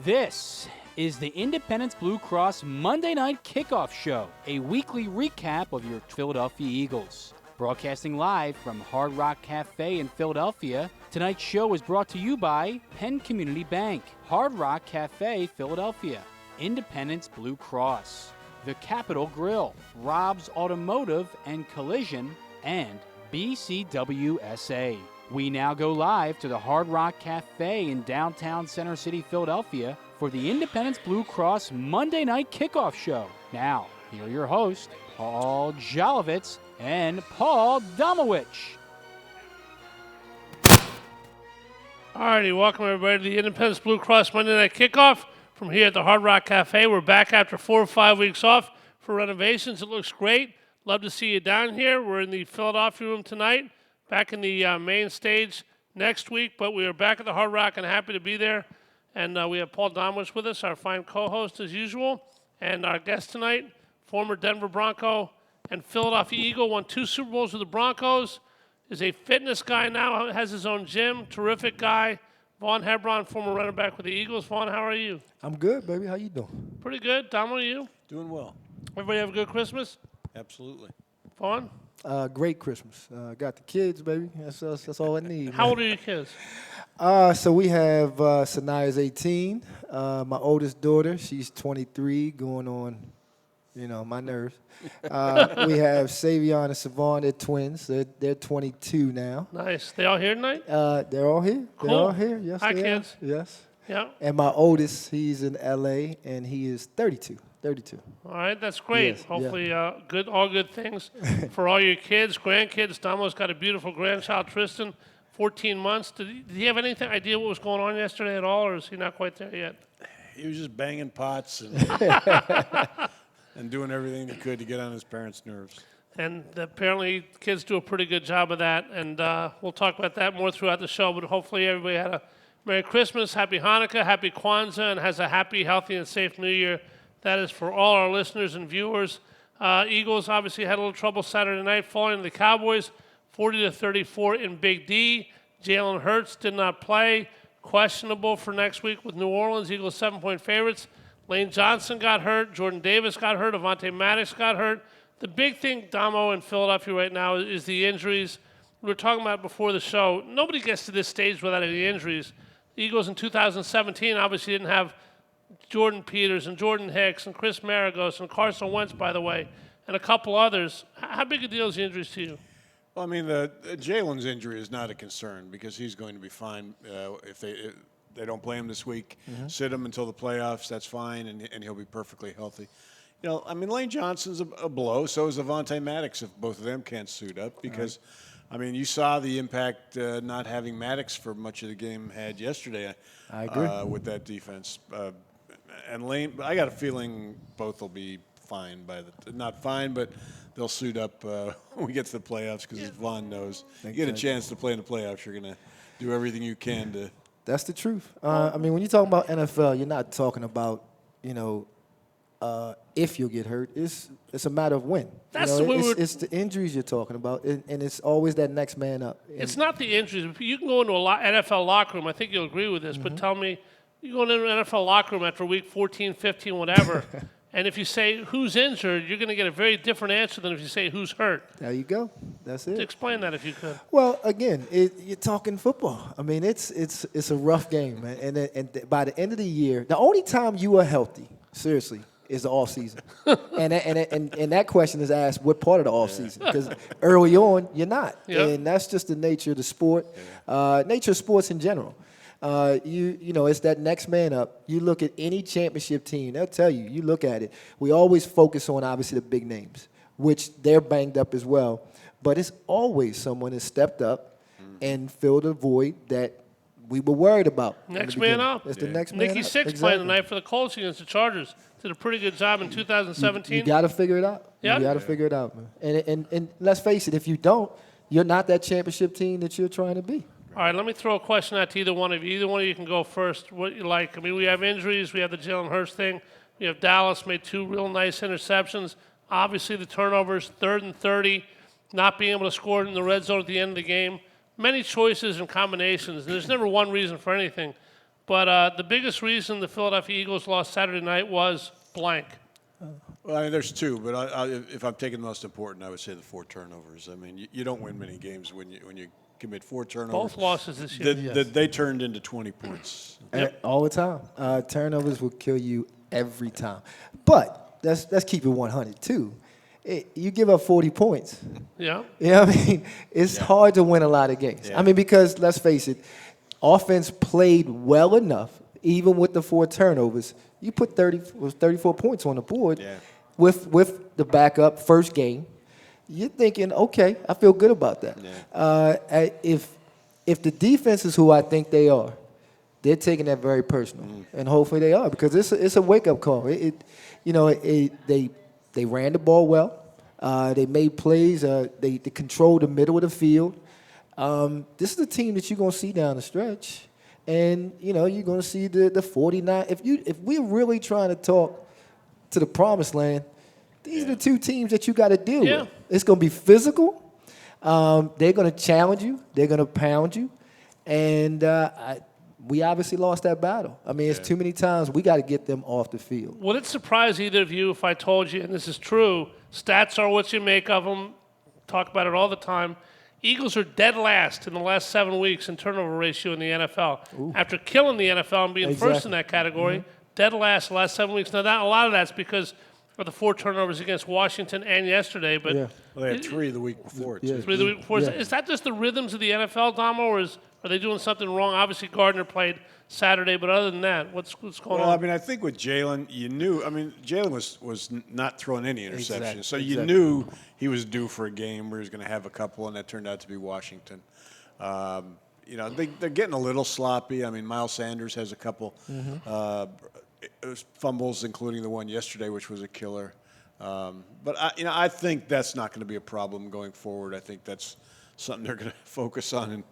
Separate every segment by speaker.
Speaker 1: This is the Independence Blue Cross Monday Night Kickoff Show, a weekly recap of your Philadelphia Eagles. Broadcasting live from Hard Rock Cafe in Philadelphia, tonight's show is brought to you by Penn Community Bank, Hard Rock Cafe, Philadelphia, Independence Blue Cross, The Capitol Grill, Rob's Automotive and Collision, and BCWSA. We now go live to the Hard Rock Cafe in downtown Center City, Philadelphia for the Independence Blue Cross Monday Night Kickoff Show. Now, here are your hosts, Paul Jolovitz and Paul Domowitch.
Speaker 2: All righty, welcome everybody to the Independence Blue Cross Monday Night Kickoff from here at the Hard Rock Cafe. We're back after 4 or 5 weeks off for renovations. It looks great. Love to see you down here. We're in the Philadelphia room tonight, back in the main stage next week, but we are back at the Hard Rock and happy to be there. And we have Paul Domowitch with us, our fine co-host as usual, and our guest tonight, former Denver Bronco and Philadelphia Eagle, won 2 Super Bowls with the Broncos, is a fitness guy now, has his own gym, terrific guy. Vaughn Hebron, former running back with the Eagles. Vaughn, how are you?
Speaker 3: I'm good, baby. How you doing?
Speaker 2: Pretty good. Dom, are you?
Speaker 4: Doing well.
Speaker 2: Everybody have a good Christmas?
Speaker 4: Absolutely.
Speaker 2: Vaughn?
Speaker 3: Great Christmas. Got the kids, baby. That's all I need.
Speaker 2: How old are your kids?
Speaker 3: So we have Sanaya's 18. My oldest daughter, she's 23, going on, my nerves. We have Savion and Savon. They're twins. They're 22 now.
Speaker 2: Nice. They all here tonight?
Speaker 3: They're all here.
Speaker 2: Cool.
Speaker 3: They're all here. Yes,
Speaker 2: Hi,
Speaker 3: they
Speaker 2: kids.
Speaker 3: are. Yes.
Speaker 2: Yeah.
Speaker 3: And my oldest, he's in L.A., and he is 32.
Speaker 2: All right, that's great.
Speaker 3: Yes,
Speaker 2: Hopefully, all good things for all your kids, grandkids. Damo's got a beautiful grandchild, Tristan, 14 months. Did he have any idea what was going on yesterday at all, or is he not quite there yet?
Speaker 4: He was just banging pots and, and doing everything he could to get on his parents' nerves.
Speaker 2: And apparently, kids do a pretty good job of that. And we'll talk about that more throughout the show. But hopefully, everybody had a Merry Christmas, Happy Hanukkah, Happy Kwanzaa, and has a happy, healthy, and safe New Year. That is for all our listeners and viewers. Eagles obviously had a little trouble Saturday night, falling to the Cowboys, 40-34 in Big D. Jalen Hurts did not play, questionable for next week with New Orleans. Eagles 7-point favorites. Lane Johnson got hurt. Jordan Davis got hurt. Avonte Maddox got hurt. The big thing, Damo, in Philadelphia right now is the injuries. We were talking about it before the show. Nobody gets to this stage without any injuries. The Eagles in 2017 obviously didn't have Jordan Peters and Jordan Hicks and Chris Maragos and Carson Wentz, by the way, and a couple others. How big a deal is the injuries to you?
Speaker 4: Well, I mean, Jalen's injury is not a concern because he's going to be fine if they don't play him this week. Mm-hmm. Sit him until the playoffs, that's fine, and he'll be perfectly healthy. Lane Johnson's a blow, so is Avonte Maddox if both of them can't suit up because – you saw the impact not having Maddox for much of the game had yesterday.
Speaker 3: I agree.
Speaker 4: With that defense. And Lane, I got a feeling both will be fine not fine, but they'll suit up when we get to the playoffs because as Vaughn knows, you get a chance to play in the playoffs, you're going to do everything you can to.
Speaker 3: That's the truth. When you talk about NFL, you're not talking about, if you'll get hurt. It's a matter of when.
Speaker 2: That's the way
Speaker 3: it's the injuries you're talking about, and it's always that next man up.
Speaker 2: It's not the injuries. You can go into a NFL locker room. I think you'll agree with this, but tell me, you go into an NFL locker room after week 14, 15, whatever, and if you say who's injured, you're going to get a very different answer than if you say who's hurt.
Speaker 3: There you go. That's it.
Speaker 2: Explain that if you could.
Speaker 3: Well, again, you're talking football. It's a rough game, man. And by the end of the year, the only time you are healthy, seriously, is the off season, and that question is asked what part of the off season because early on you're not, and that's just the nature of the sport, nature of sports in general. It's that next man up. You look at any championship team, they'll tell you. You look at it. We always focus on obviously the big names, which they're banged up as well, but it's always someone has stepped up and filled a void that we were worried about.
Speaker 2: Next man up.
Speaker 3: It's the next man up.
Speaker 2: Nicky Sixx playing tonight for the Colts against the Chargers. Did a pretty good job in 2017.
Speaker 3: You got to figure it out.
Speaker 2: Yeah.
Speaker 3: You got to figure it out, man. And let's face it, if you don't, you're not that championship team that you're trying to be.
Speaker 2: All right, let me throw a question out to either one of you. Either one of you can go first. What you like? We have injuries. We have the Jalen Hurts thing. We have Dallas made 2 real nice interceptions. Obviously, the turnovers, 3rd and 30, not being able to score in the red zone at the end of the game. Many choices and combinations. And there's never one reason for anything. But the biggest reason the Philadelphia Eagles lost Saturday night was blank.
Speaker 4: Well, I mean, there's two, but if I'm taking the most important, I would say the 4 turnovers. I mean, you don't win many games when you commit 4 turnovers.
Speaker 2: Both losses this year.
Speaker 4: They turned into 20 points.
Speaker 3: All the time. Turnovers will kill you every time. But let's keep it 100 too. You give up 40 points.
Speaker 2: Yeah.
Speaker 3: You know what I mean? It's hard to win a lot of games.
Speaker 4: Yeah.
Speaker 3: I mean, because let's face it, offense played well enough, even with the 4 turnovers. You put 34 points on the board with the backup first game. You're thinking, okay, I feel good about that. Yeah. If the defense is who I think they are, they're taking that very personal, and hopefully they are, because it's a wake up call. They ran the ball well. They made plays. They controlled the middle of the field. This is the team that you're gonna see down the stretch, and you're gonna see the 49. If we're really trying to talk to the promised land, these are the 2 teams that you got to deal with. It's gonna be physical. They're gonna challenge you. They're gonna pound you, and we obviously lost that battle. I mean, it's too many times we got to get them off the field.
Speaker 2: Would it surprise either of you if I told you, and this is true, stats are what you make of them, talk about it all the time, Eagles are dead last in the last 7 weeks in turnover ratio in the NFL. Ooh. After killing the NFL and being first in that category, dead last the last 7 weeks. Now, a lot of that's because of the 4 turnovers against Washington and yesterday. But
Speaker 4: well, they had 3 the week before, too.
Speaker 2: 3 the week before. Is that just the rhythms of the NFL, Damo, or are they doing something wrong? Obviously, Gardner played Saturday, but other than that, what's going on?
Speaker 4: Well, I mean, I think with Jalen, you knew. I mean, Jalen was not throwing any interceptions, so you knew he was due for a game where he was going to have a couple, and that turned out to be Washington. They're getting a little sloppy. I mean, Miles Sanders has a couple fumbles, including the one yesterday, which was a killer. But I think that's not going to be a problem going forward. I think that's something they're going to focus on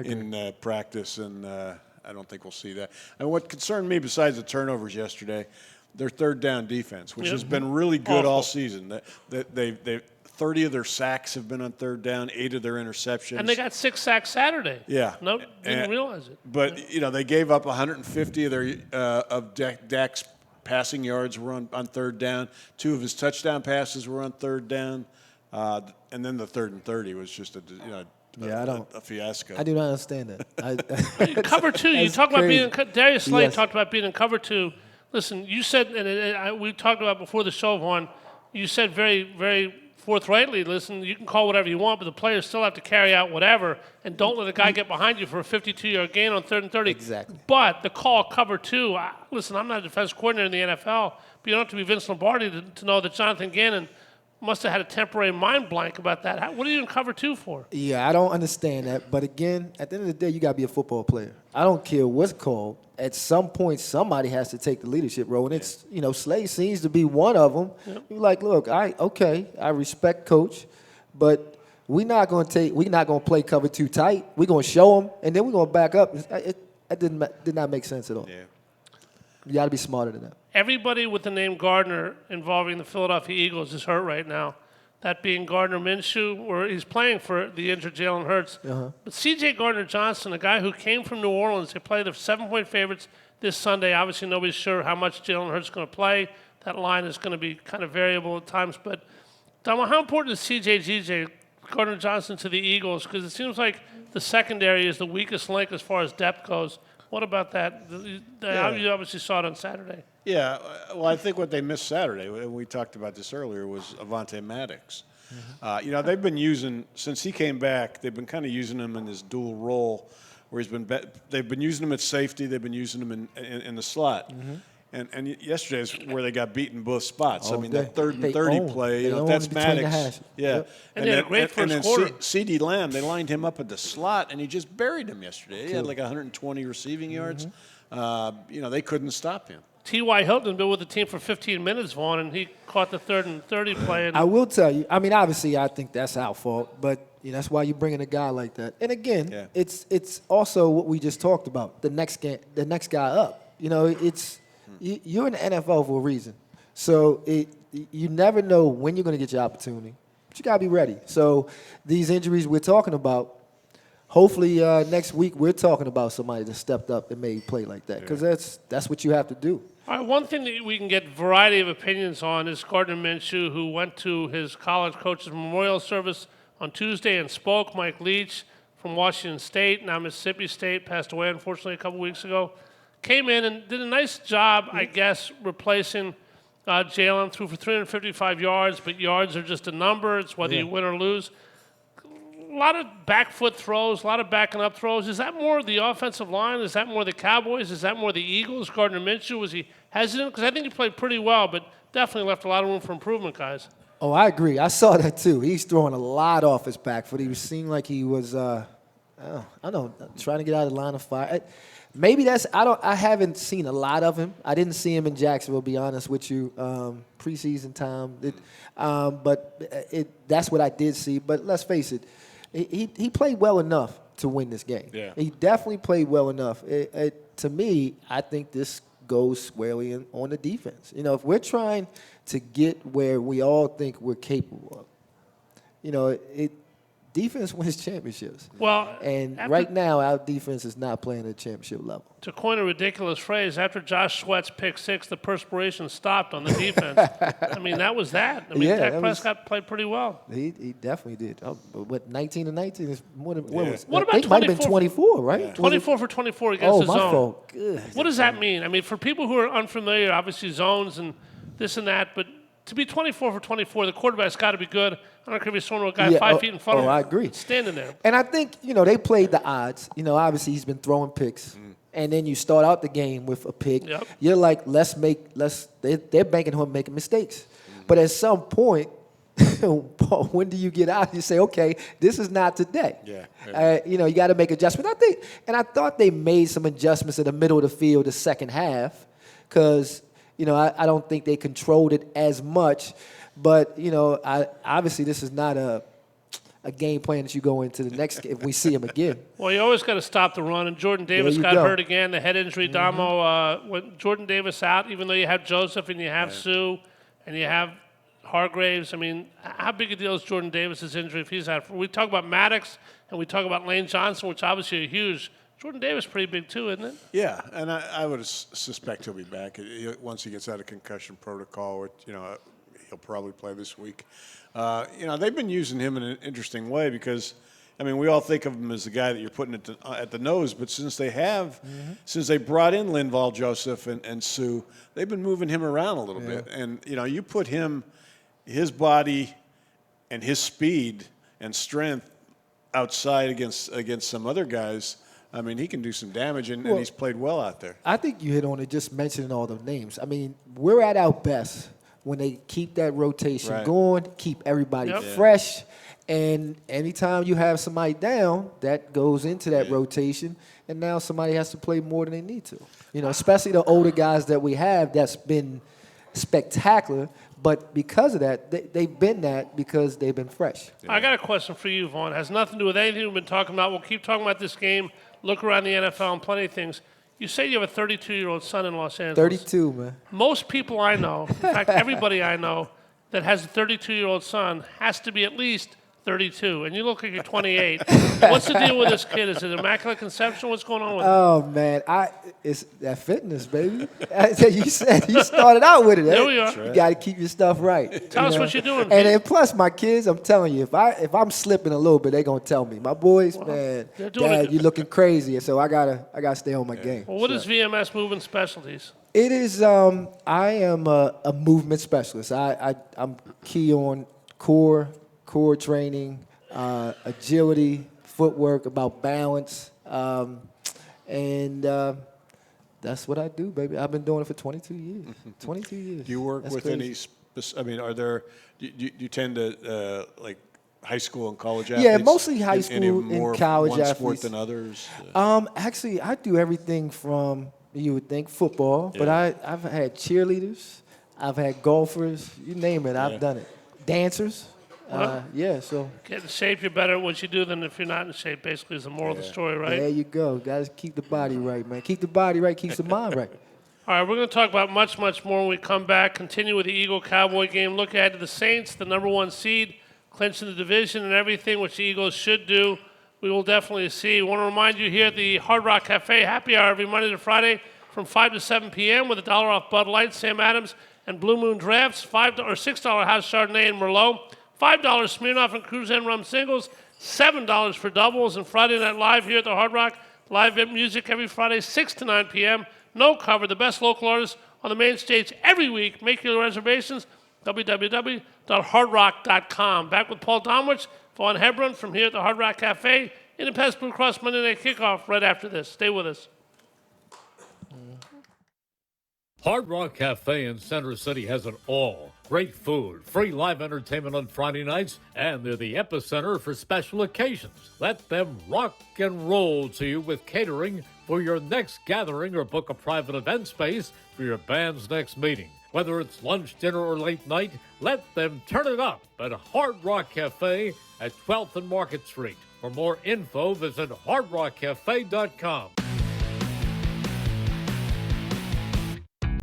Speaker 4: in practice, and I don't think we'll see that. And what concerned me, besides the turnovers yesterday, their third down defense, which has been really good all season. They 30 of their sacks have been on third down, 8 of their interceptions.
Speaker 2: And they got 6 sacks Saturday.
Speaker 4: Yeah.
Speaker 2: No, didn't realize it.
Speaker 4: But, they gave up 150 of their Dak's passing yards were on third down. 2 of his touchdown passes were on third down. And then the 3rd and 30 was just a fiasco.
Speaker 3: I do not understand that.
Speaker 2: Cover 2, you talk about being – Darius Slade talked about being in cover 2. Listen, you said, and we talked about before the show, Vaughn, you said very, very forthrightly, listen, you can call whatever you want, but the players still have to carry out whatever, and don't let a guy get behind you for a 52-yard gain on 3rd and 30.
Speaker 3: Exactly.
Speaker 2: But the call cover 2, listen, I'm not a defense coordinator in the NFL, but you don't have to be Vince Lombardi to know that Jonathan Gannon must have had a temporary mind blank about that. What are you in cover 2 for?
Speaker 3: Yeah, I don't understand that. But again, at the end of the day, you got to be a football player. I don't care what's called. At some point, somebody has to take the leadership role, and it's Slade seems to be one of them. Yep. You're like, look, I respect Coach, but we're not going to play cover 2 tight. We're going to show them, and then we're going to back up. It did not make sense at all. Yeah. You got to be smarter than that. Everybody
Speaker 2: with the name Gardner involving the Philadelphia Eagles is hurt right now. That being Gardner Minshew, where he's playing for the injured Jalen Hurts. But C.J. Gardner-Johnson, a guy who came from New Orleans, they play the 7-point favorites this Sunday. Obviously, nobody's sure how much Jalen Hurts is going to play. That line is going to be kind of variable at times. But, Damo, how important is C.J. Gardner-Johnson to the Eagles? Because it seems like the secondary is the weakest link as far as depth goes. What about that? You obviously saw it on Saturday.
Speaker 4: Yeah, well, I think what they missed Saturday, and we talked about this earlier, was Avonte Maddox. They've been using, since he came back, they've been kind of using him in this dual role where they've been using him at safety, they've been using him in the slot. And yesterday is where they got beaten both spots. That 3rd and 30 play, that's Maddox. Yeah.
Speaker 2: Yep. And they had a great first quarter.
Speaker 4: CeeDee Lamb, they lined him up at the slot, and he just buried him yesterday. He had like 120 receiving yards. They couldn't stop him.
Speaker 2: T.Y. Hilton been with the team for 15 minutes, Vaughn, and he caught the 3rd and 30 play.
Speaker 3: I will tell you, obviously I think that's our fault, but that's why you bring in a guy like that. And again, it's also what we just talked about, the next guy up. You're in the NFL for a reason. So you never know when you're going to get your opportunity, but you got to be ready. So these injuries we're talking about, hopefully next week we're talking about somebody that stepped up and made a play like that, because that's what you have to do.
Speaker 2: All right, one thing that we can get variety of opinions on is Gardner Minshew, who went to his college coach's memorial service on Tuesday and spoke. Mike Leach from Washington State, now Mississippi State, passed away, unfortunately, a couple weeks ago. Came in and did a nice job, I guess, replacing Jalen. Threw for 355 yards, but yards are just a number. It's whether you win or lose. A lot of back foot throws, a lot of backing up throws. Is that more the offensive line? Is that more the Cowboys? Is that more the Eagles? Gardner Minshew, was he hesitant? Because I think he played pretty well, but definitely left a lot of room for improvement, guys.
Speaker 3: Oh, I agree. I saw that too. He's throwing a lot off his back foot. He seemed like he was, I don't know, trying to get out of the line of fire. Maybe I haven't seen a lot of him. I didn't see him in Jacksonville, to be honest with you, preseason time. That's what I did see. But let's face it, he played well enough to win this game.
Speaker 4: Yeah.
Speaker 3: He definitely played well enough. To me, I think this goes squarely on the defense. If we're trying to get where we all think we're capable of, defense wins championships.
Speaker 2: Well,
Speaker 3: and right now, our defense is not playing at championship level.
Speaker 2: To coin a ridiculous phrase, after Josh Sweat's pick six, the perspiration stopped on the defense. I mean, that was that. I mean, Dak Prescott played pretty well.
Speaker 3: He definitely did. What, 19 to 19 is more than
Speaker 2: What about
Speaker 3: I think it might have been 24, right?
Speaker 2: Yeah. 24 for 24 against the zone.
Speaker 3: Fault. Good.
Speaker 2: What does that mean? I mean, for people who are unfamiliar, obviously zones and this and that, but to be 24 for 24, the quarterback's got to be good. I don't care if he's throwing to a guy 5 feet in front of him.
Speaker 3: I agree.
Speaker 2: Standing there.
Speaker 3: And I think, they played the odds. Obviously he's been throwing picks. And then you start out the game with a pick.
Speaker 2: Yep.
Speaker 3: You're like, they're banking on him making mistakes. But at some point, Paul, when do you get out? You say, okay, this is not today.
Speaker 4: Yeah.
Speaker 3: You got to make adjustments. I thought they made some adjustments in the middle of the field the second half because, I don't think they controlled it as much. But, obviously this is not a game plan that you go into the next if we see him again.
Speaker 2: Well, you always got to stop the run. And Jordan Davis got hurt again, the head injury. Damo, when Jordan Davis out, even though you have Joseph and you have Sue and you have Hargraves, I mean, how big a deal is Jordan Davis' injury if he's out? We talk about Maddox and we talk about Lane Johnson, which obviously are huge. Jordan Davis pretty big too, isn't it? Yeah,
Speaker 4: and I would suspect he'll be back once he gets out of concussion protocol. Which, he'll probably play this week. They've been using him in an interesting way because, we all think of him as the guy that you're putting at the nose, but since they brought in Linval Joseph and Sue, they've been moving him around a little bit. And, you put his body and his speed and strength outside against some other guys, he can do some damage, and he's played well out there.
Speaker 3: I think you hit on it just mentioning all the names. We're at our best when they keep that rotation going, keep everybody fresh. And anytime you have somebody down, that goes into that rotation, and now somebody has to play more than they need to. Especially the older guys that we have that's been spectacular, but because of that, they've been that because they've been fresh.
Speaker 2: I got a question for you, Vaughn. It has nothing to do with anything we've been talking about. We'll keep talking about this game, look around the NFL and plenty of things. You say you have a 32-year-old son in Los Angeles.
Speaker 3: 32, man.
Speaker 2: Most people I know, in fact, everybody I know that has a 32-year-old son has to be at least 32, and you look like you're 28. What's the deal with this kid? Is it immaculate conception? What's going on with him?
Speaker 3: Oh, man. It's that fitness, baby. You said you started out with it.
Speaker 2: There we are.
Speaker 3: You got to keep your stuff right.
Speaker 2: Tell us what you're doing.
Speaker 3: And then plus my kids, I'm telling you, if I'm slipping a little bit, they're going to tell me. My boys, man, Dad, you're looking crazy. And so I gotta stay on my game.
Speaker 2: Well, what is VMS Movement Specialties?
Speaker 3: It is, I am a movement specialist. I'm key on core training, agility, footwork, about balance, and that's what I do, baby. I've been doing it for 22 years. 22 years.
Speaker 4: Do you work
Speaker 3: That's
Speaker 4: with
Speaker 3: crazy.
Speaker 4: are there? Do you tend to like high school and college athletes?
Speaker 3: Yeah, mostly high school and college
Speaker 4: one
Speaker 3: athletes.
Speaker 4: sport than others.
Speaker 3: Actually, I do everything from you would think football, but I've had cheerleaders, I've had golfers, you name it, I've done it. Dancers. So
Speaker 2: get in shape, you're better at what you do than if you're not in shape, basically, is the moral of the story, right?
Speaker 3: There you go. Guys, keep the body right, man. Keep the body right, keeps the mind right.
Speaker 2: All right, we're going to talk about much, much more when we come back. Continue with the Eagle-Cowboy game. Look ahead to the Saints, the number one seed, clinching the division and everything, which the Eagles should do. we will definitely see. I want to remind you here at the Hard Rock Cafe, happy hour every Monday to Friday from 5 to 7 p.m. with $1 off Bud Light, Sam Adams, and Blue Moon Drafts, $5 or $6 House Chardonnay and Merlot, $5 Smirnoff and Cruise and Rum singles, $7 for doubles, and Friday Night Live here at the Hard Rock. Live music every Friday, 6 to 9 p.m. No cover, the best local artists on the main stage every week. Make your reservations, www.hardrock.com. Back with Paul Domowitch, Vaughn Hebron from here at the Hard Rock Cafe. Independence Blue Cross Monday Night Kickoff right after this. Stay with us.
Speaker 5: Hard Rock Cafe in Center City has it all. Great food, free live entertainment on Friday nights, and they're the epicenter for special occasions. Let them rock and roll to you with catering for your next gathering or book a private event space for your band's next meeting. Whether it's lunch, dinner, or late night, let them turn it up at Hard Rock Cafe at 12th and Market Street. For more info, visit hardrockcafe.com.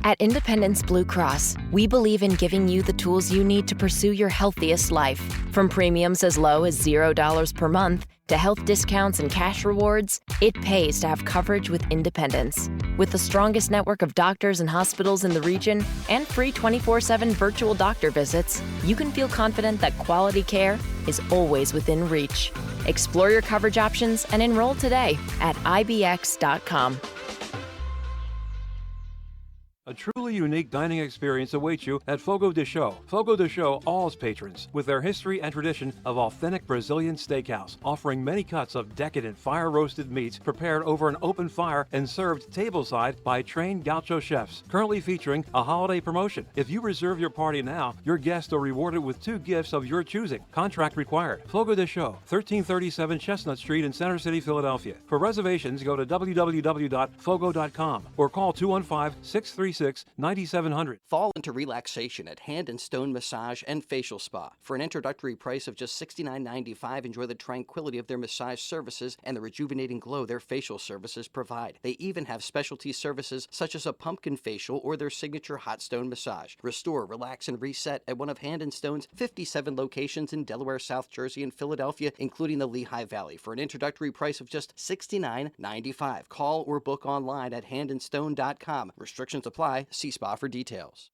Speaker 6: At Independence Blue Cross, we believe in giving you the tools you need to pursue your healthiest life. From premiums as low as $0 per month to health discounts and cash rewards, it pays to have coverage with Independence. With the strongest network of doctors and hospitals in the region and free 24/7 virtual doctor visits, you can feel confident that quality care is always within reach. Explore your coverage options and enroll today at ibx.com.
Speaker 7: A truly unique dining experience awaits you at Fogo de Chão. Fogo de Chão awes patrons with their history and tradition of authentic Brazilian steakhouse, offering many cuts of decadent fire-roasted meats prepared over an open fire and served tableside by trained gaucho chefs. Currently featuring a holiday promotion. If you reserve your party now, your guests are rewarded with 2 gifts of your choosing. Contract required. Fogo de Chão, 1337 Chestnut Street in Center City, Philadelphia. For reservations, go to www.fogo.com or call 215-636-9700.
Speaker 8: Fall into relaxation at Hand and Stone Massage and Facial Spa. For an introductory price of just $69.95, enjoy the tranquility of their massage services and the rejuvenating glow their facial services provide. They even have specialty services such as a pumpkin facial or their signature hot stone massage. Restore, relax, and reset at one of Hand and Stone's 57 locations in Delaware, South Jersey, and Philadelphia, including the Lehigh Valley, for an introductory price of just $69.95. Call or book online at handandstone.com. Restrictions apply. See Spa for details.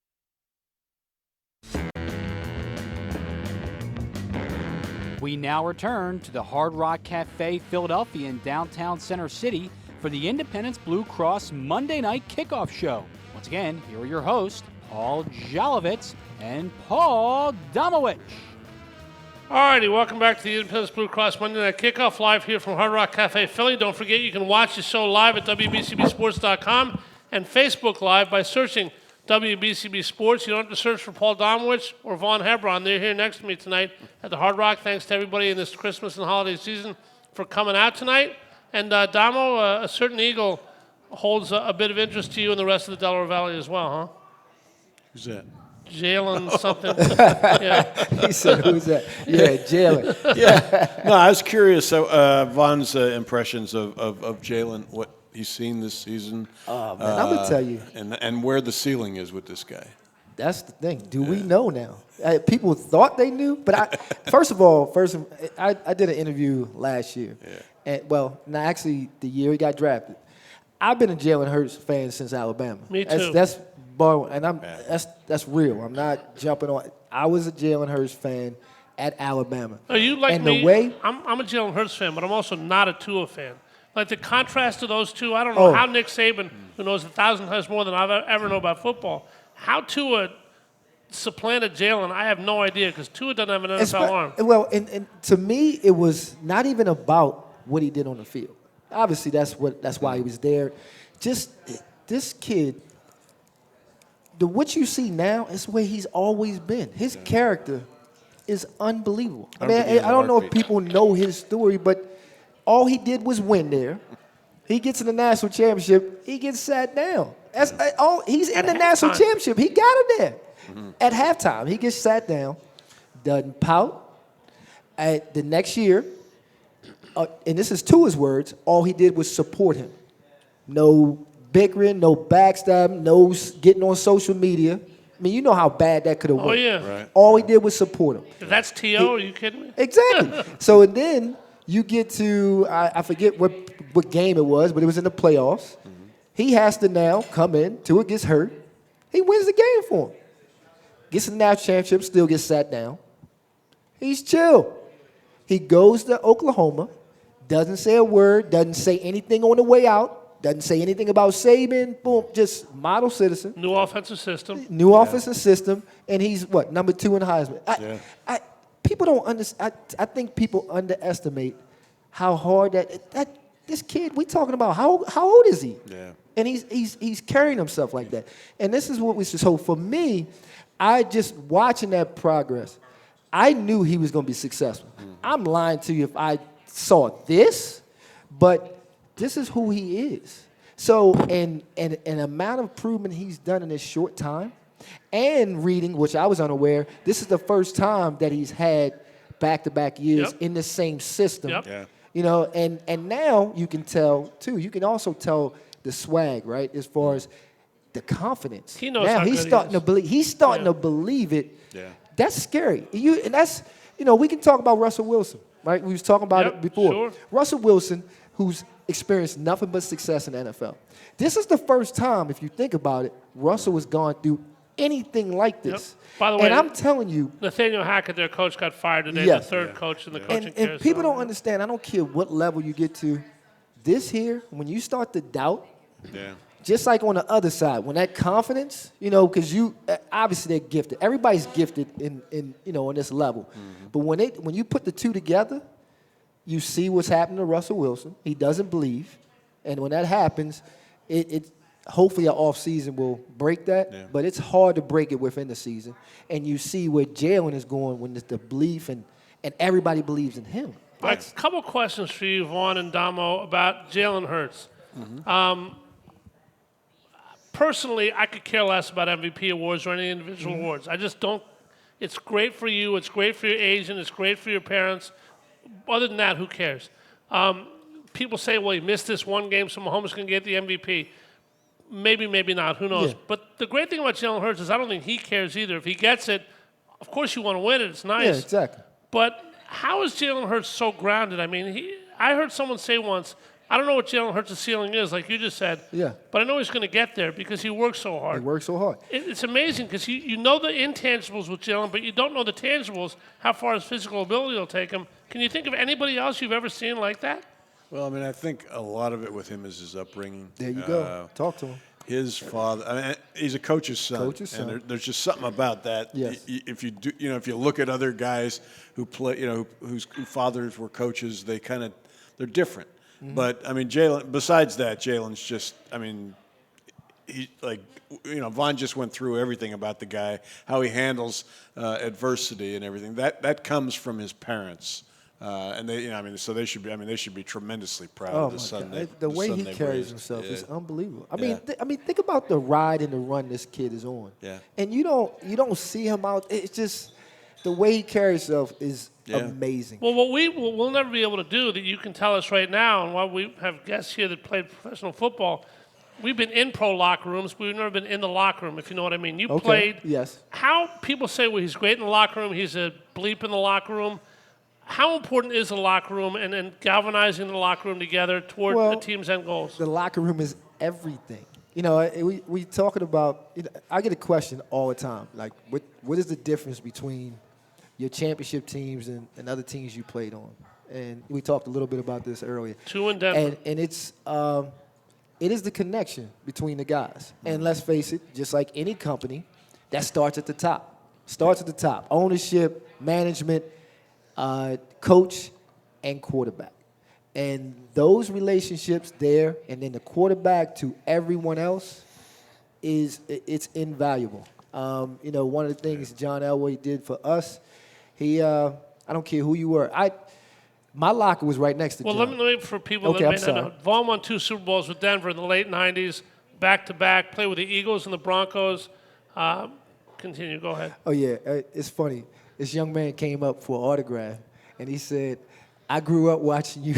Speaker 1: We now return to the Hard Rock Cafe, Philadelphia in downtown Center City for the Independence Blue Cross Monday Night Kickoff Show. Once again, here are your hosts, Paul Jolovitz and Paul Domowitch.
Speaker 2: Alrighty, welcome back to the Independence Blue Cross Monday Night Kickoff, live here from Hard Rock Cafe, Philly. Don't forget, you can watch the show live at WBCBSports.com and Facebook Live by searching WBCB Sports. You don't have to search for Paul Domowitch or Vaughn Hebron. They're here next to me tonight at the Hard Rock. Thanks to everybody in this Christmas and holiday season for coming out tonight. And Damo, a certain Eagle holds a bit of interest to you and the rest of the Delaware Valley as well, huh?
Speaker 4: Who's that?
Speaker 2: Jalen something. Yeah.
Speaker 3: He said, who's that? Yeah, Jalen.
Speaker 4: Yeah. No, I was curious. So, Vaughn's impressions of Jalen, what he's seen this season.
Speaker 3: Oh, man, I'm going to tell you.
Speaker 4: And where the ceiling is with this guy.
Speaker 3: That's the thing. Do we know now? People thought they knew, but first of all, I did an interview last year. Yeah. And, actually, the year he got drafted. I've been a Jalen Hurts fan since Alabama.
Speaker 2: Me too.
Speaker 3: That's real. I'm not jumping on. I was a Jalen Hurts fan at Alabama.
Speaker 2: Are you like
Speaker 3: and
Speaker 2: me?
Speaker 3: The way,
Speaker 2: I'm a Jalen Hurts fan, but I'm also not a Tua fan. Like the contrast of those two, I don't know how Nick Saban, who knows 1,000 times more than I ever know about football, how Tua supplanted Jalen, I have no idea because Tua doesn't have an NFL arm.
Speaker 3: Well, and to me, it was not even about what he did on the field. Obviously, that's why he was there. Just this kid, what you see now is the way he's always been. His character is unbelievable. I mean, I don't know if people know his story, but all he did was win there. He gets in the national championship. He gets sat down. That's all. He's in the national championship. He got it there. Mm-hmm. At halftime, he gets sat down, doesn't pout. At the next year, and this is Tua's words, all he did was support him. No bickering, no backstabbing, no getting on social media. I mean, you know how bad that could have went.
Speaker 2: Oh, yeah.
Speaker 4: Right.
Speaker 3: All he did was support him.
Speaker 2: If that's T.O., are you kidding me?
Speaker 3: Exactly. So, and then You get to, I forget what game it was, but it was in the playoffs. Mm-hmm. He has to now come in. Tua gets hurt. He wins the game for him. Gets the national championship, still gets sat down. He's chill. He goes to Oklahoma, doesn't say a word, doesn't say anything on the way out, doesn't say anything about Saban, boom, just model citizen.
Speaker 2: New offensive system.
Speaker 3: New offensive system, and he's, what, number 2 in Heisman. People don't understand. I think people underestimate how hard that this kid, we talking about, how old is he?
Speaker 4: Yeah.
Speaker 3: And he's carrying himself like that. And this is what we should, so for me, I just watching that progress, I knew he was going to be successful. Mm-hmm. I'm lying to you if I saw this, but this is who he is. So, and an amount of improvement he's done in this short time, and reading, which I was unaware, this is the first time that he's had back-to-back years in the same system.
Speaker 2: Yep.
Speaker 4: Yeah.
Speaker 3: You know, and now you can tell, too, you can also tell the swag, right, as far as the confidence.
Speaker 2: He knows
Speaker 3: now
Speaker 2: how
Speaker 3: he's
Speaker 2: good
Speaker 3: starting
Speaker 2: he is.
Speaker 3: to believe. He's starting to believe it.
Speaker 4: Yeah.
Speaker 3: That's scary. And that's, we can talk about Russell Wilson, right? We was talking about it before.
Speaker 2: Sure.
Speaker 3: Russell Wilson, who's experienced nothing but success in the NFL. This is the first time, if you think about it, Russell has gone through anything like this.
Speaker 2: Yep. By the way,
Speaker 3: and I'm telling you,
Speaker 2: Nathaniel Hackett, their coach, got fired today.
Speaker 3: Yes.
Speaker 2: The third coach in the coaching
Speaker 3: and
Speaker 2: carousel.
Speaker 3: people don't understand. I don't care what level you get to. This here, when you start to doubt, just like on the other side, when that confidence, because you obviously they're gifted. Everybody's gifted in on this level. Mm-hmm. But when you put the two together, you see what's happening to Russell Wilson. He doesn't believe, and when that happens, it hopefully an off season will break that. Yeah. But it's hard to break it within the season. And you see where Jalen is going when it's the belief and everybody believes in him.
Speaker 2: A couple questions for you, Vaughn and Damo, about Jalen Hurts. Mm-hmm. Personally, I could care less about MVP awards or any individual awards. I just don't. It's great for you. It's great for your agent. It's great for your parents. Other than that, who cares? People say, well, he missed this one game, so Mahomes can get the MVP. Maybe, maybe not. Who knows? Yeah. But the great thing about Jalen Hurts is I don't think he cares either. If he gets it, of course you want to win it. It's nice.
Speaker 3: Yeah, exactly.
Speaker 2: But how is Jalen Hurts so grounded? I mean, I heard someone say once, I don't know what Jalen Hurts' ceiling is, like you just said.
Speaker 3: Yeah.
Speaker 2: But I know he's going to get there because he works so hard.
Speaker 3: He works so hard.
Speaker 2: It's amazing because you know the intangibles with Jalen, but you don't know the tangibles, how far his physical ability will take him. Can you think of anybody else you've ever seen like that?
Speaker 4: Well, I mean, I think a lot of it with him is his upbringing.
Speaker 3: There you go. Talk to him.
Speaker 4: His father, I mean, he's a coach's son. And there's just something about that.
Speaker 3: Yes.
Speaker 4: If you do, if you look at other guys who play, whose fathers were coaches, they're different. Mm-hmm. But I mean, besides that, Jalen's just, I mean, Vaughn just went through everything about the guy, how he handles adversity and everything. That comes from his parents. And so they should be tremendously proud of the son.
Speaker 3: The way he carries himself is unbelievable. I mean, think about the ride and the run this kid is on.
Speaker 4: Yeah.
Speaker 3: And you don't see him out. It's just the way he carries himself is amazing.
Speaker 2: Well, what we'll never be able to do that you can tell us right now, and while we have guests here that played professional football, we've been in pro locker rooms, but we've never been in the locker room, if you know what I mean. You played.
Speaker 3: Yes.
Speaker 2: How people say, well, he's great in the locker room, he's a bleep in the locker room. How important is the locker room and galvanizing the locker room together toward the team's end goals?
Speaker 3: The locker room is everything. We talking about. I get a question all the time, like, what is the difference between your championship teams and other teams you played on? And we talked a little bit about this earlier.
Speaker 2: 2 in Denver.
Speaker 3: And it's it is the connection between the guys. And let's face it, just like any company, that starts at the top. Ownership, management, coach, and quarterback. And those relationships there, and then the quarterback to everyone else, it's invaluable. One of the things John Elway did for us, I don't care who you were. My locker was right next to John.
Speaker 2: Well, let me for people that may not know. Vaughn won 2 Super Bowls with Denver in the late 90s, back-to-back, played with the Eagles and the Broncos. Continue, go ahead.
Speaker 3: Oh, yeah, it's funny. This young man came up for an autograph, and he said, I grew up watching you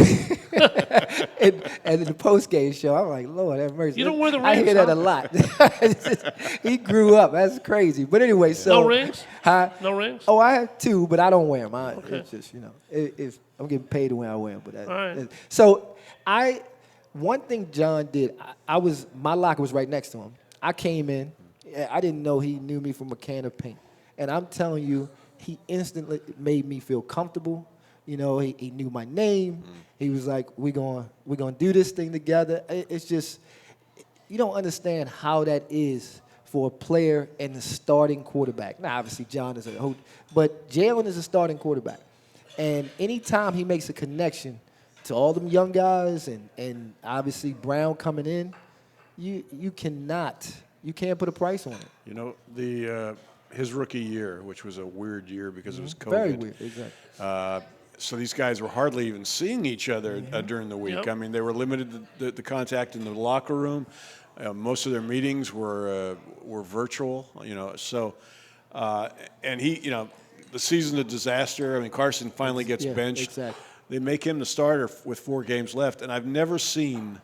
Speaker 3: and in the post-game show. I'm like, Lord have mercy.
Speaker 2: You don't wear the
Speaker 3: I
Speaker 2: rings,
Speaker 3: hear that
Speaker 2: huh?
Speaker 3: a lot. He grew up. That's crazy. But anyway, so.
Speaker 2: No rings?
Speaker 3: Huh?
Speaker 2: No rings?
Speaker 3: Oh, I have 2, but I don't wear them.
Speaker 2: Okay.
Speaker 3: It's just, if I'm getting paid to wear, I wear them. But
Speaker 2: All right.
Speaker 3: So one thing John did, my locker was right next to him. I came in. I didn't know he knew me from a can of paint. And I'm telling you, he instantly made me feel comfortable. He knew my name. He was like, we're gonna do this thing together. It's just, you don't understand how that is for a player and the starting quarterback. Now, obviously, John is but Jalen is a starting quarterback. And anytime he makes a connection to all them young guys and obviously Brown coming in, you can't put a price on it.
Speaker 4: His rookie year, which was a weird year because it was COVID.
Speaker 3: Very weird, exactly.
Speaker 4: So these guys were hardly even seeing each other during the week.
Speaker 2: Yep.
Speaker 4: I mean, they were limited to the contact in the locker room. Most of their meetings were virtual. So and he, the season's a disaster. I mean, Carson finally gets benched.
Speaker 3: Exactly.
Speaker 4: They make him the starter with 4 games left, and I've never seen.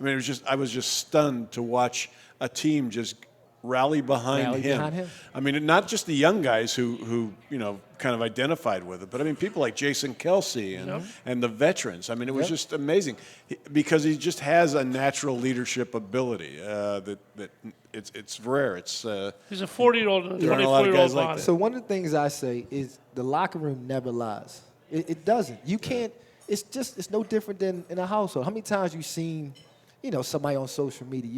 Speaker 4: I mean, I was just stunned to watch a team just rally behind him. I mean, not just the young guys who kind of identified with it, but I mean people like Jason Kelsey and the veterans. I mean, it was just amazing because he just has a natural leadership ability that it's rare. He's a
Speaker 2: 40-year-old and a
Speaker 4: there aren't a lot of
Speaker 2: 24-year-old
Speaker 4: guys like
Speaker 2: body.
Speaker 4: that.
Speaker 3: So one of the things I say is the locker room never lies. It doesn't. You can't. It's no different than in a household. How many times you seen, somebody on social media?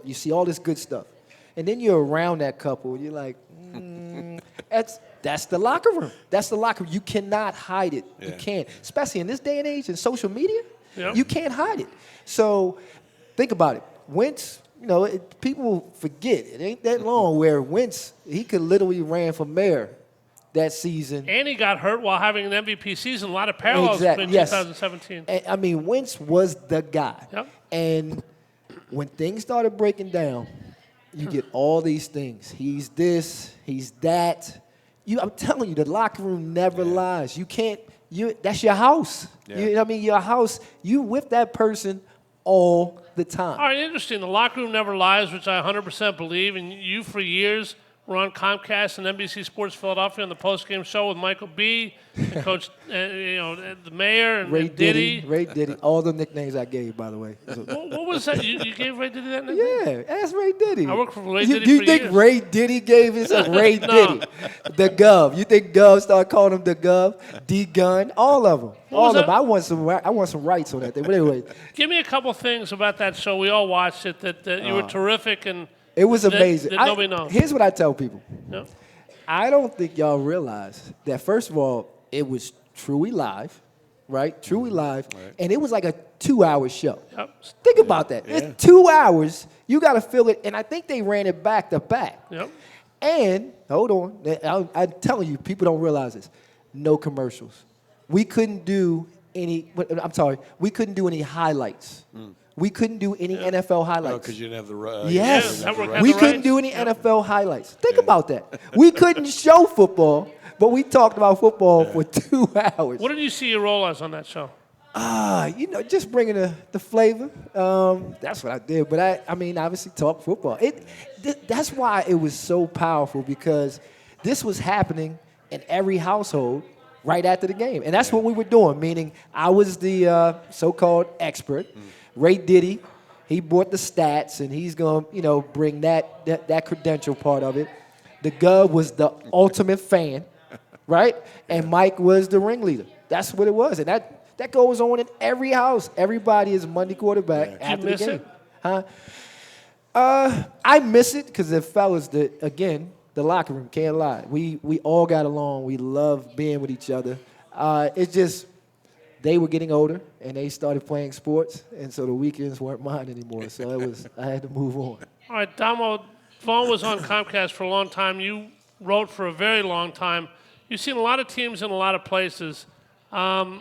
Speaker 3: You see all this good stuff, and then you're around that couple. And you're like, that's the locker room. That's the locker room. You cannot hide it.
Speaker 4: Yeah.
Speaker 3: You can't, especially in this day and age in social media.
Speaker 2: Yep.
Speaker 3: You can't hide it. So think about it. Wentz. People forget it ain't that long where Wentz he could literally ran for mayor that season.
Speaker 2: And he got hurt while having an MVP season. A lot of parallels between 2017.
Speaker 3: And, I mean, Wentz was the guy.
Speaker 2: Yep.
Speaker 3: And when things started breaking down, you get all these things. He's this, he's that. I'm telling you, the locker room never lies. You can't. That's your house.
Speaker 4: Yeah.
Speaker 3: You know what I mean? Your house. You with that person all the time.
Speaker 2: All right, interesting. The locker room never lies, which I 100% believe. And you, for years, were on Comcast and NBC Sports Philadelphia on the postgame show with Michael B. and Coach, the mayor and Diddy.
Speaker 3: Ray Diddy. All the nicknames I gave, by the way.
Speaker 2: What was that? You gave Ray Diddy that nickname?
Speaker 3: Yeah, ask Ray Diddy.
Speaker 2: I worked for Ray Diddy
Speaker 3: You
Speaker 2: for
Speaker 3: think
Speaker 2: years.
Speaker 3: Ray Diddy gave himself Ray
Speaker 2: No.
Speaker 3: Diddy? The Gov. You think Gov started calling him the Gov? D-Gun? All of them.
Speaker 2: What
Speaker 3: All
Speaker 2: was
Speaker 3: of them.
Speaker 2: that?
Speaker 3: I want some rights on that thing. But anyway,
Speaker 2: Give me a couple things about that show. We all watched it, that you were terrific and
Speaker 3: it was
Speaker 2: that-
Speaker 3: amazing.
Speaker 2: that nobody knows.
Speaker 3: Here's what I tell people.
Speaker 2: No?
Speaker 3: I don't think y'all realize that, first of all, it was truly live, right? Truly live. And it was like a 2-hour show.
Speaker 2: Yep.
Speaker 3: Think about that. It's 2 hours. You got to fill it. And I think they ran it back to back.
Speaker 2: Yep.
Speaker 3: And, hold on, I'm telling you, people don't realize this. No commercials. We couldn't do any highlights. We couldn't do any NFL highlights.
Speaker 4: Oh, because you didn't have the
Speaker 3: Yes.
Speaker 2: Network
Speaker 3: We
Speaker 2: had the
Speaker 3: couldn't
Speaker 2: rights.
Speaker 3: do any NFL highlights. Think about that. We couldn't show football, but we talked about football for 2 hours.
Speaker 2: What did you see your role as on that show?
Speaker 3: Just bringing the flavor. That's what I did. But I mean, obviously talk football. That's why it was so powerful, because this was happening in every household right after the game. And that's what we were doing, meaning I was the so-called expert. Ray Diddy, he brought the stats, and he's going to, bring that credential part of it. The Gov was the ultimate fan, right? And Mike was the ringleader. That's what it was. And that goes on in every house. Everybody is Monday quarterback after
Speaker 2: miss
Speaker 3: the game.
Speaker 2: it?
Speaker 3: Huh? I miss it because the fellas, the locker room, can't lie. We all got along. We love being with each other. It's just they were getting older, and they started playing sports, and so the weekends weren't mine anymore. So I had to move on.
Speaker 2: All right, Domo, Vaughn was on Comcast for a long time. You wrote for a very long time. You've seen a lot of teams in a lot of places, and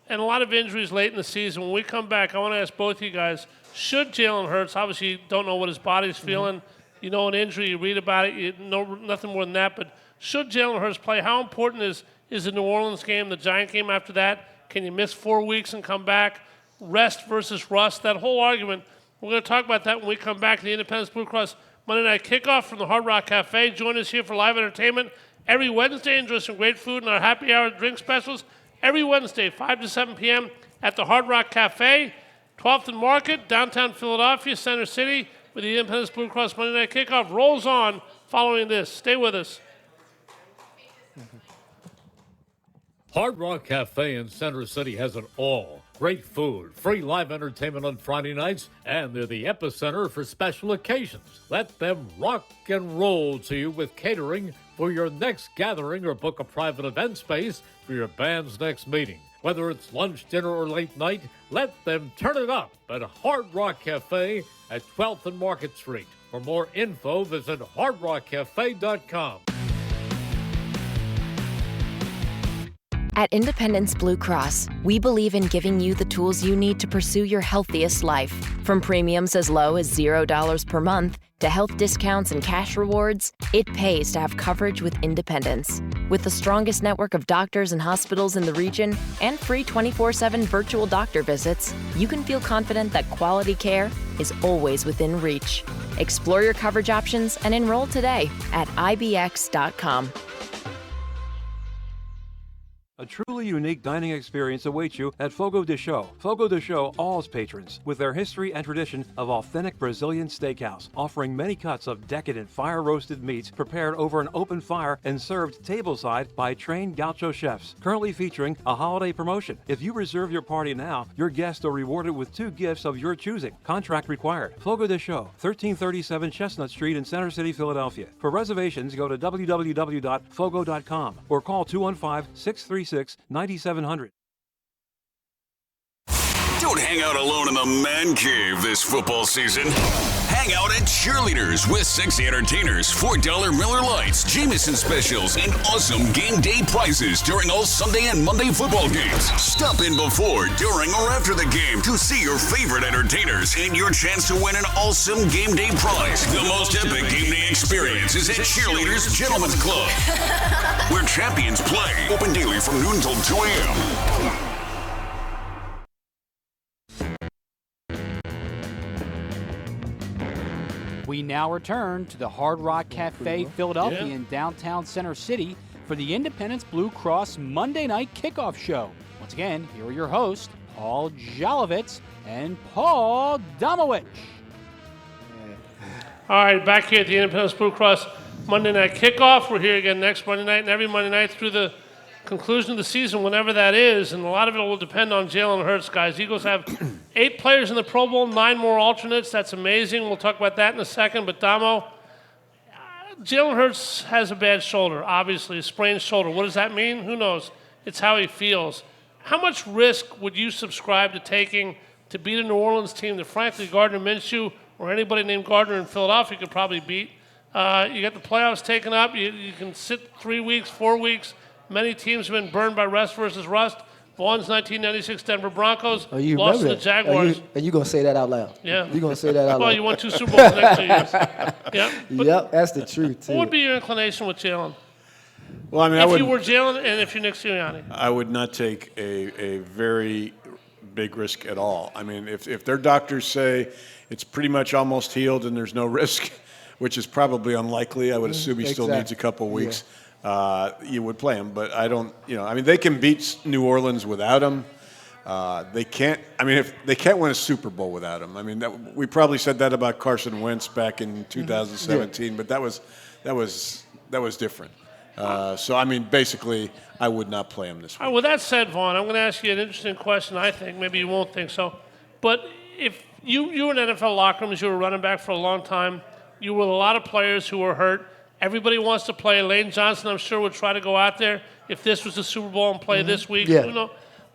Speaker 2: a lot of injuries late in the season. When we come back, I want to ask both of you guys, should Jalen Hurts, obviously you don't know what his body's feeling, you know an injury, you read about it, you know nothing more than that, but should Jalen Hurts play? How important is the New Orleans game, the Giant game after that? Can you miss 4 weeks and come back? Rest versus rust, that whole argument. We're going to talk about that when we come back to the Independence Blue Cross Monday Night Kickoff from the Hard Rock Cafe. Join us here for live entertainment every Wednesday. Enjoy some great food and our happy hour drink specials every Wednesday, 5 to 7 p.m. at the Hard Rock Cafe, 12th and Market, downtown Philadelphia, Center City, with the Independence Blue Cross Monday Night Kickoff rolls on following this. Stay with us.
Speaker 5: Hard Rock Cafe in Center City has it all. Great food, free live entertainment on Friday nights, and they're the epicenter for special occasions. Let them rock and roll to you with catering for your next gathering or book a private event space for your band's next meeting. Whether it's lunch, dinner, or late night, let them turn it up at Hard Rock Cafe at 12th and Market Street. For more info, visit hardrockcafe.com.
Speaker 6: At Independence Blue Cross, we believe in giving you the tools you need to pursue your healthiest life. From premiums as low as $0 per month to health discounts and cash rewards, it pays to have coverage with Independence. With the strongest network of doctors and hospitals in the region and free 24/7 virtual doctor visits, you can feel confident that quality care is always within reach. Explore your coverage options and enroll today at ibx.com.
Speaker 7: A truly unique dining experience awaits you at Fogo de Chão. Fogo de Chão awes patrons with their history and tradition of authentic Brazilian steakhouse, offering many cuts of decadent fire-roasted meats prepared over an open fire and served tableside by trained gaucho chefs. Currently featuring a holiday promotion. If you reserve your party now, your guests are rewarded with 2 gifts of your choosing. Contract required. Fogo de Chão, 1337 Chestnut Street in Center City, Philadelphia. For reservations, go to www.fogo.com or call 215-636-9700.
Speaker 9: Don't hang out alone in the man cave this football season. Hang out at Cheerleaders with sexy entertainers, $4 Miller Lights, Jameson specials, and awesome game day prizes during all Sunday and Monday football games. Stop in before, during, or after the game to see your favorite entertainers and your chance to win an awesome game day prize. The most epic game day experience is at Cheerleaders Gentlemen's Club, where champions play. Open daily from noon till 2 a.m.
Speaker 1: We now return to the Hard Rock Cafe, Philadelphia in downtown Center City for the Independence Blue Cross Monday Night Kickoff Show. Once again, here are your hosts, Paul Jolovitz and Paul Domowitch.
Speaker 2: All right, back here at the Independence Blue Cross Monday Night Kickoff. We're here again next Monday night and every Monday night through the conclusion of the season, whenever that is, and a lot of it will depend on Jalen Hurts, guys. Eagles have 8 players in the Pro Bowl, 9 more alternates. That's amazing. We'll talk about that in a second. But, Damo, Jalen Hurts has a bad shoulder, obviously, a sprained shoulder. What does that mean? Who knows? It's how he feels. How much risk would you subscribe to taking to beat a New Orleans team that, frankly, Gardner Minshew or anybody named Gardner in Philadelphia could probably beat? You got the playoffs taken up. You can sit 3 weeks, 4 weeks. Many teams have been burned by rest versus rust. Vaughn's 1996 Denver Broncos lost to the Jaguars.
Speaker 3: And you're going to say that out loud.
Speaker 2: Yeah.
Speaker 3: You're going to say that out loud.
Speaker 2: Well, you won 2 Super Bowls the next 2 years. Yeah.
Speaker 3: Yep, that's the truth, too.
Speaker 2: What would be your inclination with Jalen?
Speaker 4: Well, I mean,
Speaker 2: if you were Jalen and if you're Nick Sirianni?
Speaker 4: I would not take a very big risk at all. I mean, if their doctors say it's pretty much almost healed and there's no risk, which is probably unlikely, I would assume he still needs a couple weeks. Yeah. You would play him, but I don't. I mean, they can beat New Orleans without him. They can't. I mean, if they can't win a Super Bowl without him. I mean, we probably said that about Carson Wentz back in 2017, but that was different. So I mean, basically, I would not play him this week.
Speaker 2: All right, with that said, Vaughn, I'm going to ask you an interesting question. I think maybe you won't think so, but if you were in NFL locker rooms, you were running back for a long time. You were with a lot of players who were hurt. Everybody wants to play. Lane Johnson, I'm sure, would try to go out there if this was the Super Bowl and play this week.
Speaker 3: Yeah.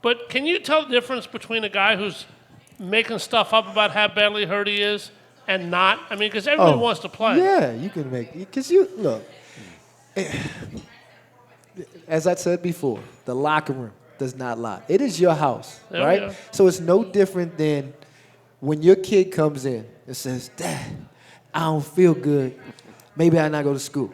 Speaker 2: But can you tell the difference between a guy who's making stuff up about how badly hurt he is and not? I mean, because everybody wants to play.
Speaker 3: Yeah, you can make – because look, as I said before, the locker room does not lie. It is your house, right? So it's no different than when your kid comes in and says, Dad, I don't feel good. Maybe I not go to school.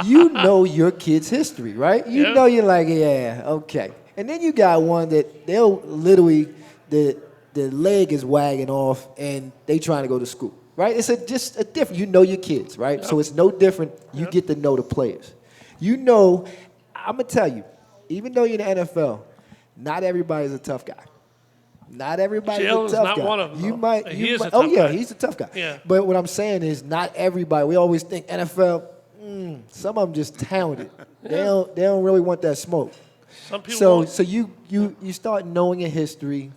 Speaker 3: You know your kid's history, right? You know you're like, yeah, okay. And then you got one that they'll literally, the leg is wagging off and they trying to go to school, right? It's just a different, you know your kids, right? So it's no different. You get to know the players. You know, I'm going to tell you, even though you're in the NFL, not everybody's a tough guy. Not everybody's
Speaker 2: Jalen's
Speaker 3: a tough
Speaker 2: not
Speaker 3: guy.
Speaker 2: one of them.
Speaker 3: You
Speaker 2: though.
Speaker 3: might,
Speaker 2: He
Speaker 3: you
Speaker 2: is
Speaker 3: might,
Speaker 2: a tough guy.
Speaker 3: he's a tough guy.
Speaker 2: Yeah.
Speaker 3: But what I'm saying is, not everybody. We always think NFL. Some of them just talented. They don't really want that smoke.
Speaker 2: Some people won't.
Speaker 3: So you start knowing your history,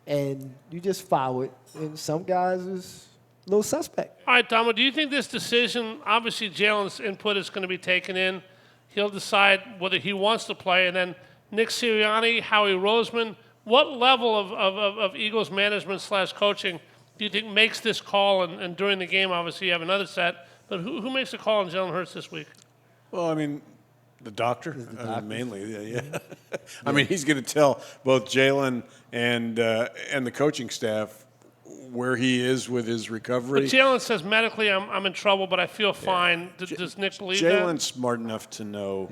Speaker 3: and you just follow it. And some guys is a little suspect.
Speaker 2: All right, Domo, do you think this decision, obviously Jalen's input is going to be taken in. He'll decide whether he wants to play. And then Nick Sirianni, Howie Roseman, what level of Eagles management / coaching do you think makes this call? And during the game, obviously, you have another set. But who makes the call on Jalen Hurts this week?
Speaker 4: Well, I mean, the doctor, mainly. Yeah. I mean, he's going to tell both Jalen and the coaching staff where he is with his recovery.
Speaker 2: But Jalen says medically, I'm in trouble, but I feel fine. Does Nick believe that?
Speaker 4: Jalen's smart enough to know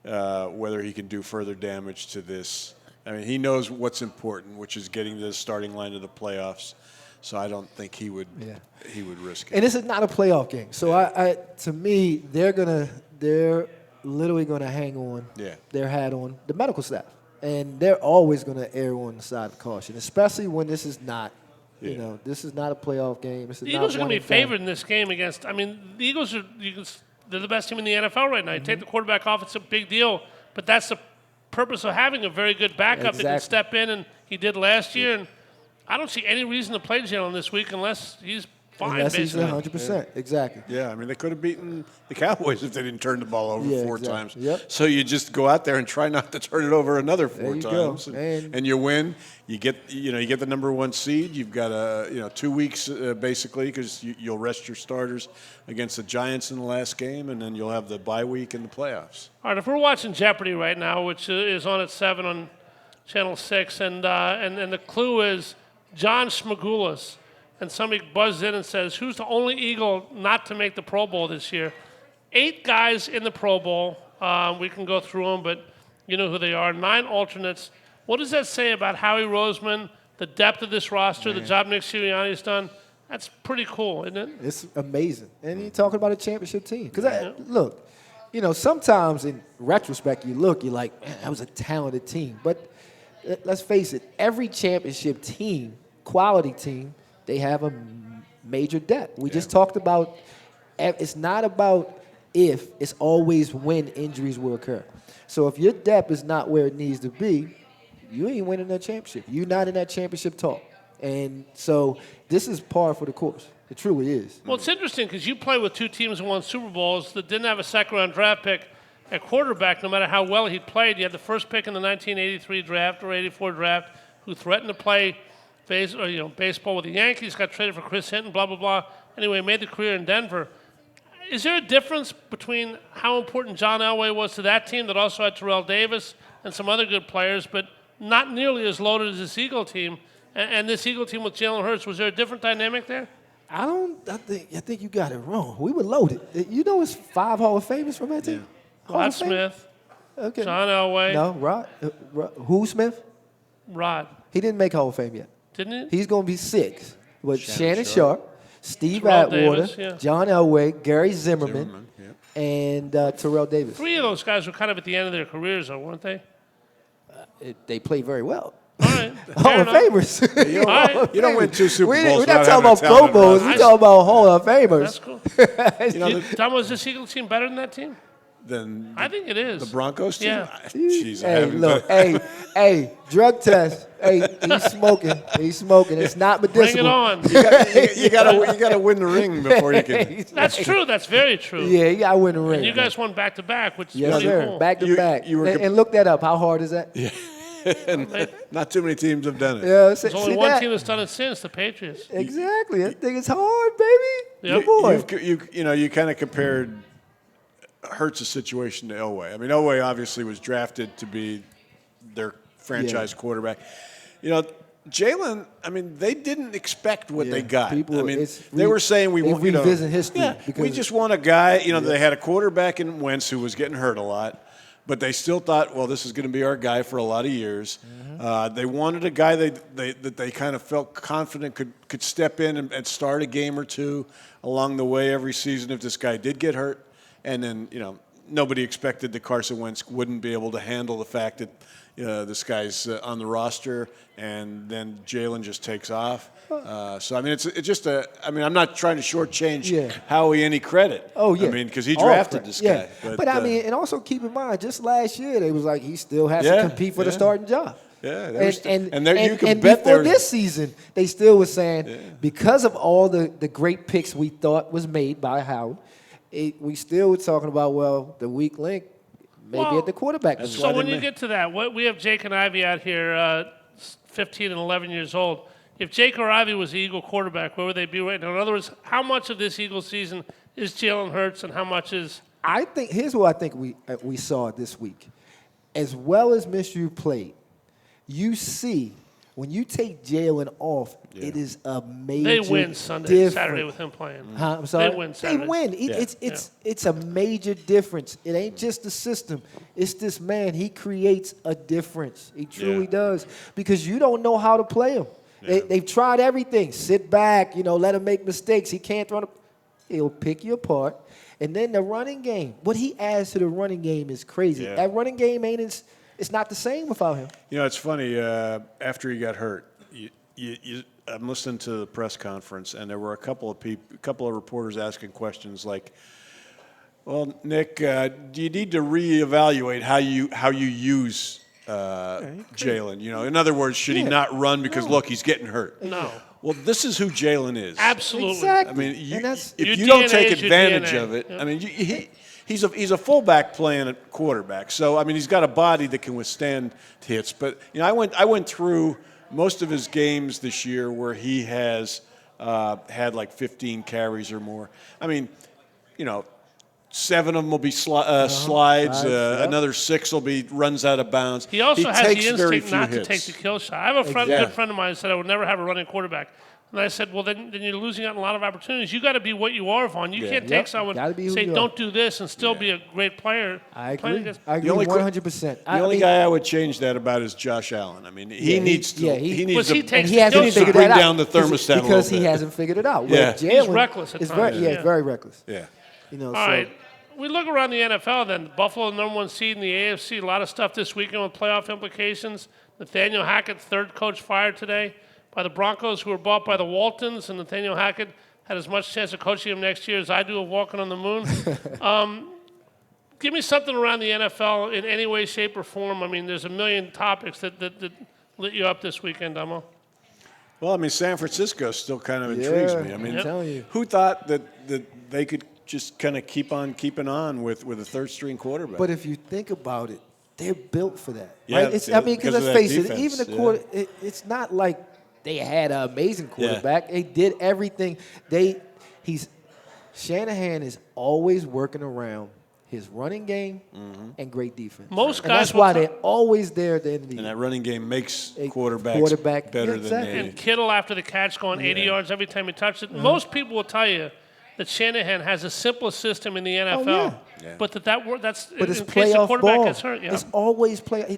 Speaker 4: whether he can do further damage to this. I mean, he knows what's important, which is getting to the starting line of the playoffs. So I don't think he would risk it.
Speaker 3: And this is not a playoff game. So to me, they're literally gonna hang on their hat on the medical staff, and they're always gonna err on the side of caution, especially when this is not. You know, this is not a playoff game. This is
Speaker 2: The Eagles
Speaker 3: not
Speaker 2: are going to be
Speaker 3: one and done.
Speaker 2: favored in this game against. I mean, the Eagles they're the best team in the NFL right now. You take the quarterback off, it's a big deal. But that's the purpose of having a very good backup that can step in, and he did last year. And I don't see any reason to play Jalen this week unless he's fine.
Speaker 3: Unless
Speaker 2: basically.
Speaker 3: he's 100%. Exactly.
Speaker 4: Yeah, I mean, they could have beaten the Cowboys if they didn't turn the ball over four times.
Speaker 3: Yep.
Speaker 4: So you just go out there and try not to turn it over another four
Speaker 3: you
Speaker 4: times,
Speaker 3: go.
Speaker 4: and you win. You get the number one seed. You've got 2 weeks basically because you'll rest your starters against the Giants in the last game, and then you'll have the bye week in the playoffs.
Speaker 2: All right, if we're watching Jeopardy right now, which is on at 7 on Channel 6, and the clue is John Schmagulis, and somebody buzzes in and says, who's the only Eagle not to make the Pro Bowl this year? 8 guys in the Pro Bowl. We can go through them, but you know who they are. 9 alternates. What does that say about Howie Roseman, the depth of this roster, the job Nick Sirianni's done? That's pretty cool, isn't it?
Speaker 3: It's amazing. And you're talking about a championship team. Because, look, sometimes in retrospect, you're like, man, that was a talented team. But let's face it, every championship team, quality team, they have a major depth. We just talked about it's not about if, it's always when injuries will occur. So if your depth is not where it needs to be, you ain't winning that championship. You're not in that championship talk. And so this is par for the course. It truly is.
Speaker 2: Well, it's interesting because you play with 2 teams that won Super Bowls that didn't have a second-round draft pick at quarterback, no matter how well he played. You had the first pick in the 1983 draft or 84 draft who threatened to play baseball with the Yankees, got traded for Chris Hinton, blah, blah, blah. Anyway, made the career in Denver. Is there a difference between how important John Elway was to that team that also had Terrell Davis and some other good players, but not nearly as loaded as this Eagle team, and this Eagle team with Jalen Hurts? Was there a different dynamic there?
Speaker 3: I think you got it wrong. We were loaded. You know it's 5 Hall of Famers from that team?
Speaker 2: Rod Smith,
Speaker 3: okay.
Speaker 2: John Elway.
Speaker 3: No, Rod. Who Smith?
Speaker 2: Rod.
Speaker 3: He didn't make Hall of Fame yet.
Speaker 2: Didn't he?
Speaker 3: He's going to be 6. With Shannon Sharp, Steve
Speaker 2: Terrell
Speaker 3: Atwater,
Speaker 2: Davis,
Speaker 3: John Elway, Gary Zimmerman, and Terrell Davis.
Speaker 2: 3 of those guys were kind of at the end of their careers, though, weren't they?
Speaker 3: They played very well.
Speaker 2: All right.
Speaker 3: Hall of Famers.
Speaker 4: You don't win 2 Super Bowls.
Speaker 3: We're not talking about Pro Bowls. We're talking about Hall of Famers.
Speaker 2: That's cool. Tom, was this Eagle team better than that team? I think it is.
Speaker 4: The Broncos team?
Speaker 2: Yeah.
Speaker 4: Jeez,
Speaker 3: Hey, look, hey, drug test. Hey, he's smoking. He's smoking. It's not medicinal.
Speaker 2: Bring it on.
Speaker 4: You gotta win the ring before you can.
Speaker 2: That's true. That's very true.
Speaker 3: Yeah, you got to win the ring.
Speaker 2: And you guys won back-to-back, which is
Speaker 3: Yes,
Speaker 2: pretty
Speaker 3: sir.
Speaker 2: cool.
Speaker 3: Back to back. And look that up. How hard is that? Yeah.
Speaker 4: Not too many teams have done it.
Speaker 3: Yeah,
Speaker 2: There's only one team that's done it since, the Patriots.
Speaker 3: Exactly. I think it's hard, baby.
Speaker 2: Yep.
Speaker 3: Boy.
Speaker 4: You kind of compared Hurts' situation to Elway. I mean, Elway obviously was drafted to be their franchise quarterback. Jalen, I mean, they didn't expect what they got. They were saying we want
Speaker 3: revisit history.
Speaker 4: Yeah, we just want a guy. They had a quarterback in Wentz who was getting hurt a lot. But they still thought, well, this is going to be our guy for a lot of years. They wanted a guy that they kind of felt confident could step in and start a game or two along the way every season if this guy did get hurt. And then, nobody expected that Carson Wentz wouldn't be able to handle the fact that this guy's on the roster, and then Jalen just takes off. So, I mean, it's just I'm not trying to shortchange Howie any credit.
Speaker 3: Oh, yeah.
Speaker 4: I mean, because he drafted this guy.
Speaker 3: But I mean, and also keep in mind, just last year, they was like, he still has to compete for the starting job.
Speaker 4: Yeah,
Speaker 3: and before this season, they still were saying, because of all the great picks we thought was made by Howie, we still were talking about, well, the weak link maybe at the quarterback.
Speaker 2: So when you get to that, we have Jake and Ivy out here, 15 and 11 years old. If Jake or Ivy was the Eagle quarterback, where would they be right now? In other words, how much of this Eagle season is Jalen Hurts and how much is...
Speaker 3: I think here's what I think we saw this week. As well as Minshew played, you see when you take Jalen off, it is a major
Speaker 2: They win Saturday with him playing.
Speaker 3: I'm sorry?
Speaker 2: They win Saturday.
Speaker 3: They win. It's a major difference. It ain't just the system. It's this man. He creates a difference. He truly does. Because you don't know how to play him. They've tried everything. Sit back, let him make mistakes. He can't throw the... He'll pick you apart. And then the running game. What he adds to the running game is crazy.
Speaker 4: Yeah.
Speaker 3: That running game it's not the same without him.
Speaker 4: It's funny. After he got hurt, I'm listening to the press conference, and there were a couple of reporters asking questions like, "Well, Nick, do you need to reevaluate how you use Jalen? In other words, should he not run because look, he's getting hurt?"
Speaker 2: No.
Speaker 4: Well, this is who Jalen is.
Speaker 2: Absolutely.
Speaker 3: Exactly.
Speaker 4: I mean, if
Speaker 2: Your
Speaker 4: you don't
Speaker 2: DNA
Speaker 4: take
Speaker 2: is your
Speaker 4: advantage
Speaker 2: DNA.
Speaker 4: of it,
Speaker 2: Yep.
Speaker 4: I mean, he's a fullback playing at quarterback. So I mean, he's got a body that can withstand hits. But I went through most of his games this year where he has had like 15 carries or more. I mean, 7 of them will be slides. Another 6 will be runs out of bounds.
Speaker 2: He also has
Speaker 4: takes
Speaker 2: the
Speaker 4: very
Speaker 2: instinct
Speaker 4: few
Speaker 2: not
Speaker 4: hits.
Speaker 2: to take the kill shot. I have a good friend of mine who said I would never have a running quarterback. And I said, well, then you're losing out on a lot of opportunities. You got to be what you are, Vaughn. You can't take someone say, don't do this, and still be a great player.
Speaker 3: I agree. I agree
Speaker 4: only
Speaker 3: 100%.
Speaker 4: The only guy I would change that about is Josh Allen. I mean, he needs to
Speaker 3: figured
Speaker 4: bring
Speaker 3: that out
Speaker 4: down the thermostat
Speaker 3: because
Speaker 4: a little
Speaker 3: he
Speaker 4: bit.
Speaker 3: hasn't figured it out.
Speaker 4: Yeah.
Speaker 2: He's reckless at times.
Speaker 3: It's very reckless.
Speaker 4: Yeah.
Speaker 2: All right. We look around the NFL then. Buffalo, number 1 seed in the AFC. A lot of stuff this weekend with playoff implications. Nathaniel Hackett, third coach fired today by the Broncos, who were bought by the Waltons. And Nathaniel Hackett had as much chance of coaching him next year as I do of walking on the moon. Give me something around the NFL in any way, shape, or form. I mean, there's a million topics that lit you up this weekend, Damo.
Speaker 4: Well, I mean, San Francisco still kind of intrigues me. I mean,
Speaker 3: I'm telling you.
Speaker 4: who thought that they could just kind of keep on keeping on with a third-string quarterback?
Speaker 3: But if you think about it, they're built for that.
Speaker 4: Yeah,
Speaker 3: right? Because let's
Speaker 4: of
Speaker 3: face
Speaker 4: that
Speaker 3: it,
Speaker 4: defense,
Speaker 3: even the quarter, it's not like they had an amazing quarterback. They did everything. Shanahan is always working around his running game and great defense.
Speaker 2: Most
Speaker 3: and
Speaker 2: guys
Speaker 3: that's why they're always there at the end of the year.
Speaker 4: And that running game makes quarterbacks better than they.
Speaker 2: And Kittle after the catch going 80 yards every time he touched it. Most people will tell you that Shanahan has the simplest system in the NFL. But that's
Speaker 3: but it's
Speaker 2: in case the
Speaker 3: playoff
Speaker 2: quarterback
Speaker 3: ball.
Speaker 2: gets hurt. Yeah.
Speaker 3: It's always play.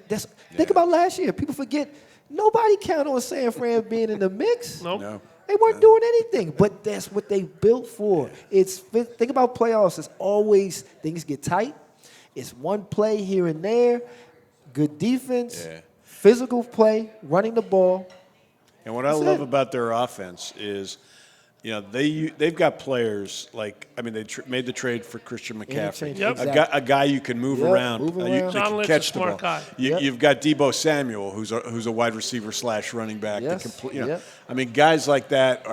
Speaker 3: Think about last year. People forget. Nobody counted on San Fran being in the mix.
Speaker 2: Nope.
Speaker 4: No.
Speaker 3: They weren't doing anything, but that's what they built for. Think about playoffs. It's always things get tight. It's one play here and there, good defense, physical play, running the ball.
Speaker 4: And what I love about their offense is, they've got players like, I mean, they made the trade for Christian McCaffrey, a guy you can move around, you
Speaker 2: John
Speaker 4: can
Speaker 2: Lynn's
Speaker 4: catch
Speaker 2: a
Speaker 4: the
Speaker 2: smart
Speaker 4: ball.
Speaker 2: guy.
Speaker 4: You've got Deebo Samuel, who's a wide receiver / running back. I mean, guys like that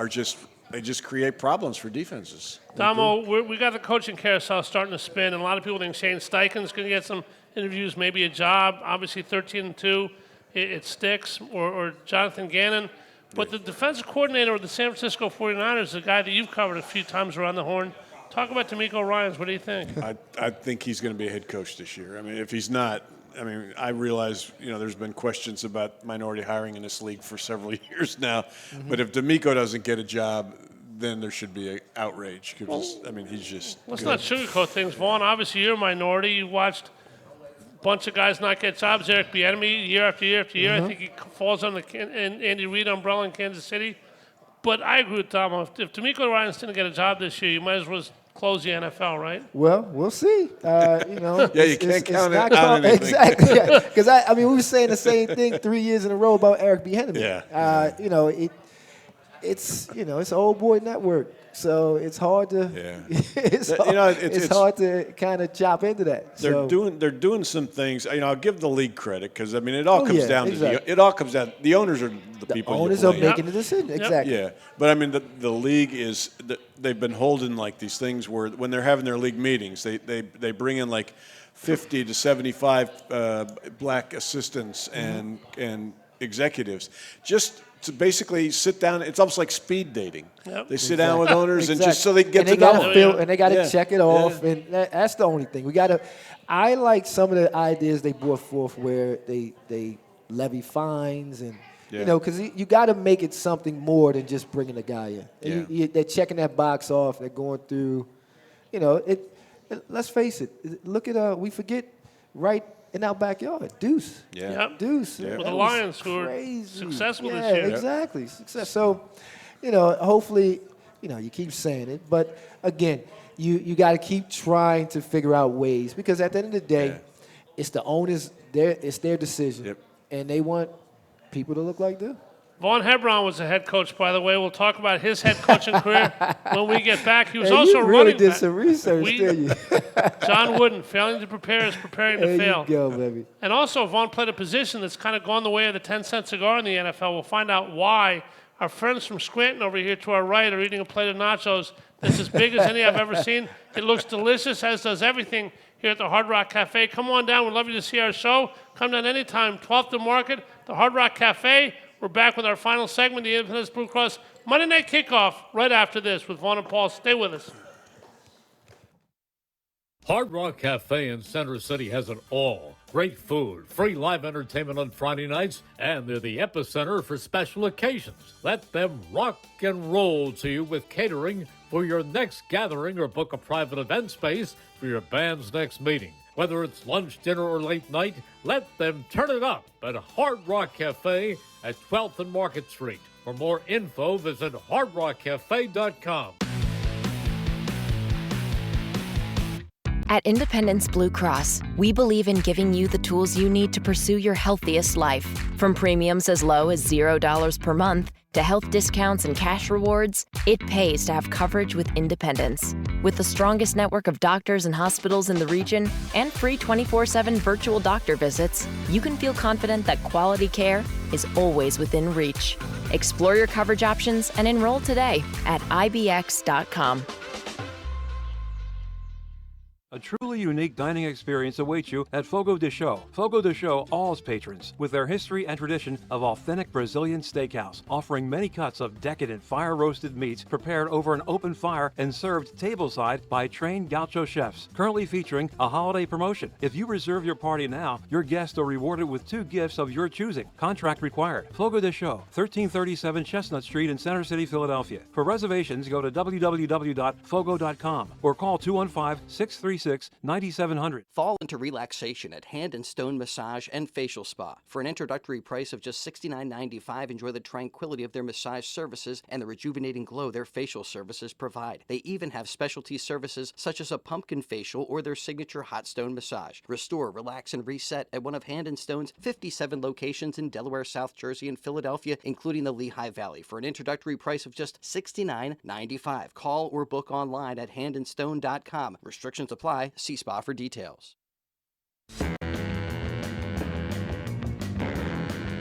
Speaker 4: they just create problems for defenses.
Speaker 2: Damo, we got the coaching carousel starting to spin, and a lot of people think Shane Steichen's going to get some interviews, maybe a job. Obviously, 13-2, it sticks, or Jonathan Gannon. But the defensive coordinator of the San Francisco 49ers, the guy that you've covered a few times around the horn. Talk about D'Amico Ryans. What do you think?
Speaker 4: I think he's going to be a head coach this year. I mean, if he's not, I realize, there's been questions about minority hiring in this league for several years now. But if D'Amico doesn't get a job, then there should be an outrage. He's just
Speaker 2: Let's
Speaker 4: good.
Speaker 2: not sugarcoat things, Vaughn. Obviously, you're a minority. You watched bunch of guys not get jobs. Eric Bieniemy, year after year after year. I think he falls on the Andy Reid umbrella in Kansas City. But I agree with Tom. If D'Amico Ryans didn't get a job this year, you might as well close the NFL, right?
Speaker 3: Well, we'll see.
Speaker 4: Yeah, you can't count it on anything.
Speaker 3: Exactly. Because we were saying the same thing 3 years in a row about Eric Bieniemy.
Speaker 4: Yeah.
Speaker 3: It's an old boy network, so it's hard to it's hard to kind of chop into that.
Speaker 4: They're doing some things. I'll give the league credit because it all comes down
Speaker 3: exactly.
Speaker 4: to the owners are the people.
Speaker 3: The owners
Speaker 4: you
Speaker 3: are
Speaker 4: blame.
Speaker 3: making the decision. Exactly.
Speaker 4: Yeah, but the league is they've been holding like these things where when they're having their league meetings, they bring in like 50 to 75 black assistants and executives just to basically sit down. It's almost like speed dating.
Speaker 2: Yep.
Speaker 4: They sit down with owners and just so they get
Speaker 3: and they
Speaker 4: to know
Speaker 3: gotta
Speaker 4: them.
Speaker 3: and they got to check it off, and that's the only thing. I like some of the ideas they brought forth where they levy fines and because you got to make it something more than just bringing a guy in. And they're checking that box off. They're going through, let's face it. Look at we forget right in our backyard, Deuce.
Speaker 2: Yeah. Yep.
Speaker 3: Deuce.
Speaker 2: With the Lions, who are successful this year.
Speaker 3: Yeah, exactly. Success. So, hopefully, you keep saying it. But, again, you got to keep trying to figure out ways. Because at the end of the day, it's the owners, it's their decision.
Speaker 4: Yep.
Speaker 3: And they want people to look like them.
Speaker 2: Vaughn Hebron was the head coach, by the way. We'll talk about his head coaching career when we get back. He was also
Speaker 3: you really
Speaker 2: running
Speaker 3: did
Speaker 2: back.
Speaker 3: some research, didn't you?
Speaker 2: John Wooden, failing to prepare is preparing to
Speaker 3: there
Speaker 2: fail.
Speaker 3: You go, baby.
Speaker 2: And also, Vaughn played a position that's kind of gone the way of the 10-cent cigar in the NFL. We'll find out why. Our friends from Scranton over here to our right are eating a plate of nachos that's as big as any I've ever seen. It looks delicious, as does everything here at the Hard Rock Cafe. Come on down. We'd love you to see our show. Come down anytime. 12th to Market, the Hard Rock Cafe. We're back with our final segment, the Independence Blue Cross Monday Night Kickoff, right after this with Vaughn and Paul. Stay with us.
Speaker 5: Hard Rock Cafe in Center City has it all. Great food, free live entertainment on Friday nights, and they're the epicenter for special occasions. Let them rock and roll to you with catering for your next gathering or book a private event space for your band's next meeting. Whether it's lunch, dinner, or late night, let them turn it up at Hard Rock Cafe at 12th and Market Street. For more info, visit hardrockcafe.com.
Speaker 6: At Independence Blue Cross, we believe in giving you the tools you need to pursue your healthiest life. From premiums as low as $0 per month to health discounts and cash rewards, it pays to have coverage with Independence. With the strongest network of doctors and hospitals in the region and free 24/7 virtual doctor visits, you can feel confident that quality care is always within reach. Explore your coverage options and enroll today at ibx.com.
Speaker 7: A truly unique dining experience awaits you at Fogo de Chão. Fogo de Chão awes patrons with their history and tradition of authentic Brazilian steakhouse, offering many cuts of decadent fire-roasted meats prepared over an open fire and served tableside by trained gaucho chefs. Currently featuring a holiday promotion. If you reserve your party now, your guests are rewarded with 2 gifts of your choosing. Contract required. Fogo de Chão, 1337 Chestnut Street in Center City, Philadelphia. For reservations, go to www.fogo.com or call 215-636-9700.
Speaker 8: Fall into relaxation at Hand and Stone Massage and Facial Spa. For an introductory price of just $69.95, enjoy the tranquility of their massage services and the rejuvenating glow their facial services provide. They even have specialty services such as a pumpkin facial or their signature hot stone massage. Restore, relax, and reset at one of Hand and Stone's 57 locations in Delaware, South Jersey, and Philadelphia, including the Lehigh Valley, for an introductory price of just $69.95. Call or book online at handandstone.com. Restrictions apply. See Spa for details.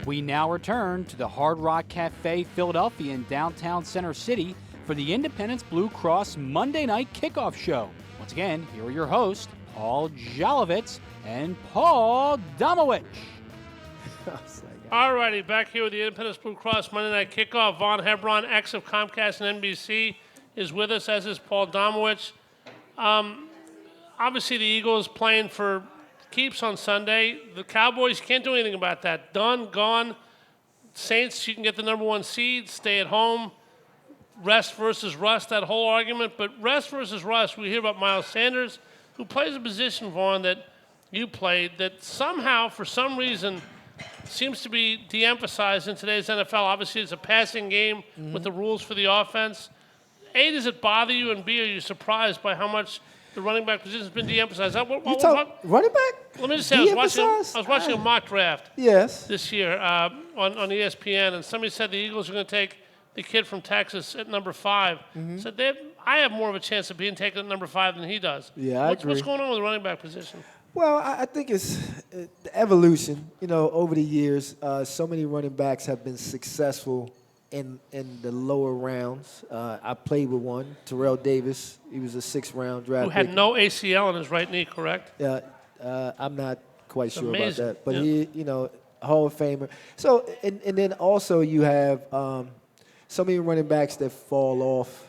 Speaker 1: We now return to the Hard Rock Cafe, Philadelphia in downtown Center City for the Independence Blue Cross Monday Night Kickoff Show. Once again, here are your hosts, Paul Jolovitz and Paul Domowitch.
Speaker 2: All righty, back here with the Independence Blue Cross Monday Night Kickoff. Vaughn Hebron, ex of Comcast and NBC, is with us, as is Paul Domowitch. Obviously, the Eagles playing for keeps on Sunday. The Cowboys can't do anything about that. Done, gone. Saints, you can get the number 1 seed, stay at home. Rest versus rust, that whole argument. But rest versus rust, we hear about Miles Sanders, who plays a position, Vaughn, that you played that somehow, for some reason, seems to be de-emphasized in today's NFL. Obviously, it's a passing game with the rules for the offense. A, does it bother you? And B, are you surprised by how much the running back position has been de-emphasized?
Speaker 3: Running back?
Speaker 2: Let me just say, I was watching a mock draft this year on ESPN, and somebody said the Eagles are going to take the kid from Texas at number 5. Said I have more of a chance of being taken at number 5 than he does.
Speaker 3: Yeah, I agree.
Speaker 2: What's going on with the running back position?
Speaker 3: Well, I think it's the evolution. Over the years, so many running backs have been successful in the lower rounds. I played with one, Terrell Davis. He was a 6th-round draft
Speaker 2: Who had
Speaker 3: pick.
Speaker 2: no ACL in his right knee, correct?
Speaker 3: Yeah, I'm not quite sure
Speaker 2: amazing.
Speaker 3: about that. But he, Hall of Famer. So, and then also you have so many running backs that fall off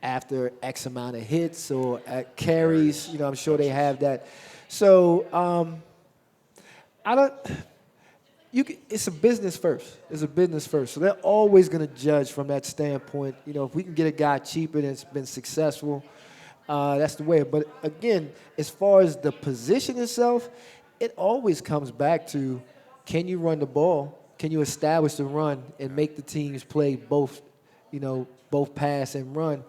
Speaker 3: after X amount of hits or at carries. I'm sure they have that. So it's a business first. It's a business first. So they're always going to judge from that standpoint. If we can get a guy cheaper that's been successful, that's the way. But again, as far as the position itself, it always comes back to, can you run the ball? Can you establish the run and make the teams play both pass and run?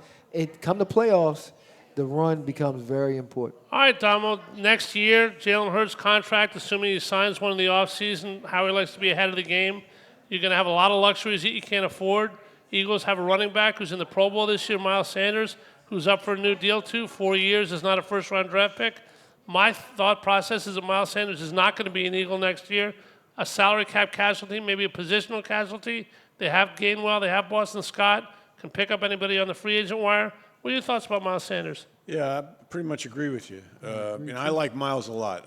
Speaker 3: Come to playoffs, the run becomes very important.
Speaker 2: All right, Domo, next year, Jalen Hurts' contract, assuming he signs one in the offseason, how he likes to be ahead of the game, you're going to have a lot of luxuries that you can't afford. Eagles have a running back who's in the Pro Bowl this year, Miles Sanders, who's up for a new deal too, 4 years, is not a first-round draft pick. My thought process is that Miles Sanders is not going to be an Eagle next year. A salary cap casualty, maybe a positional casualty. They have Gainwell, they have Boston Scott, can pick up anybody on the free agent wire. What are your thoughts about Miles Sanders?
Speaker 4: Yeah, I pretty much agree with you. I like Miles a lot.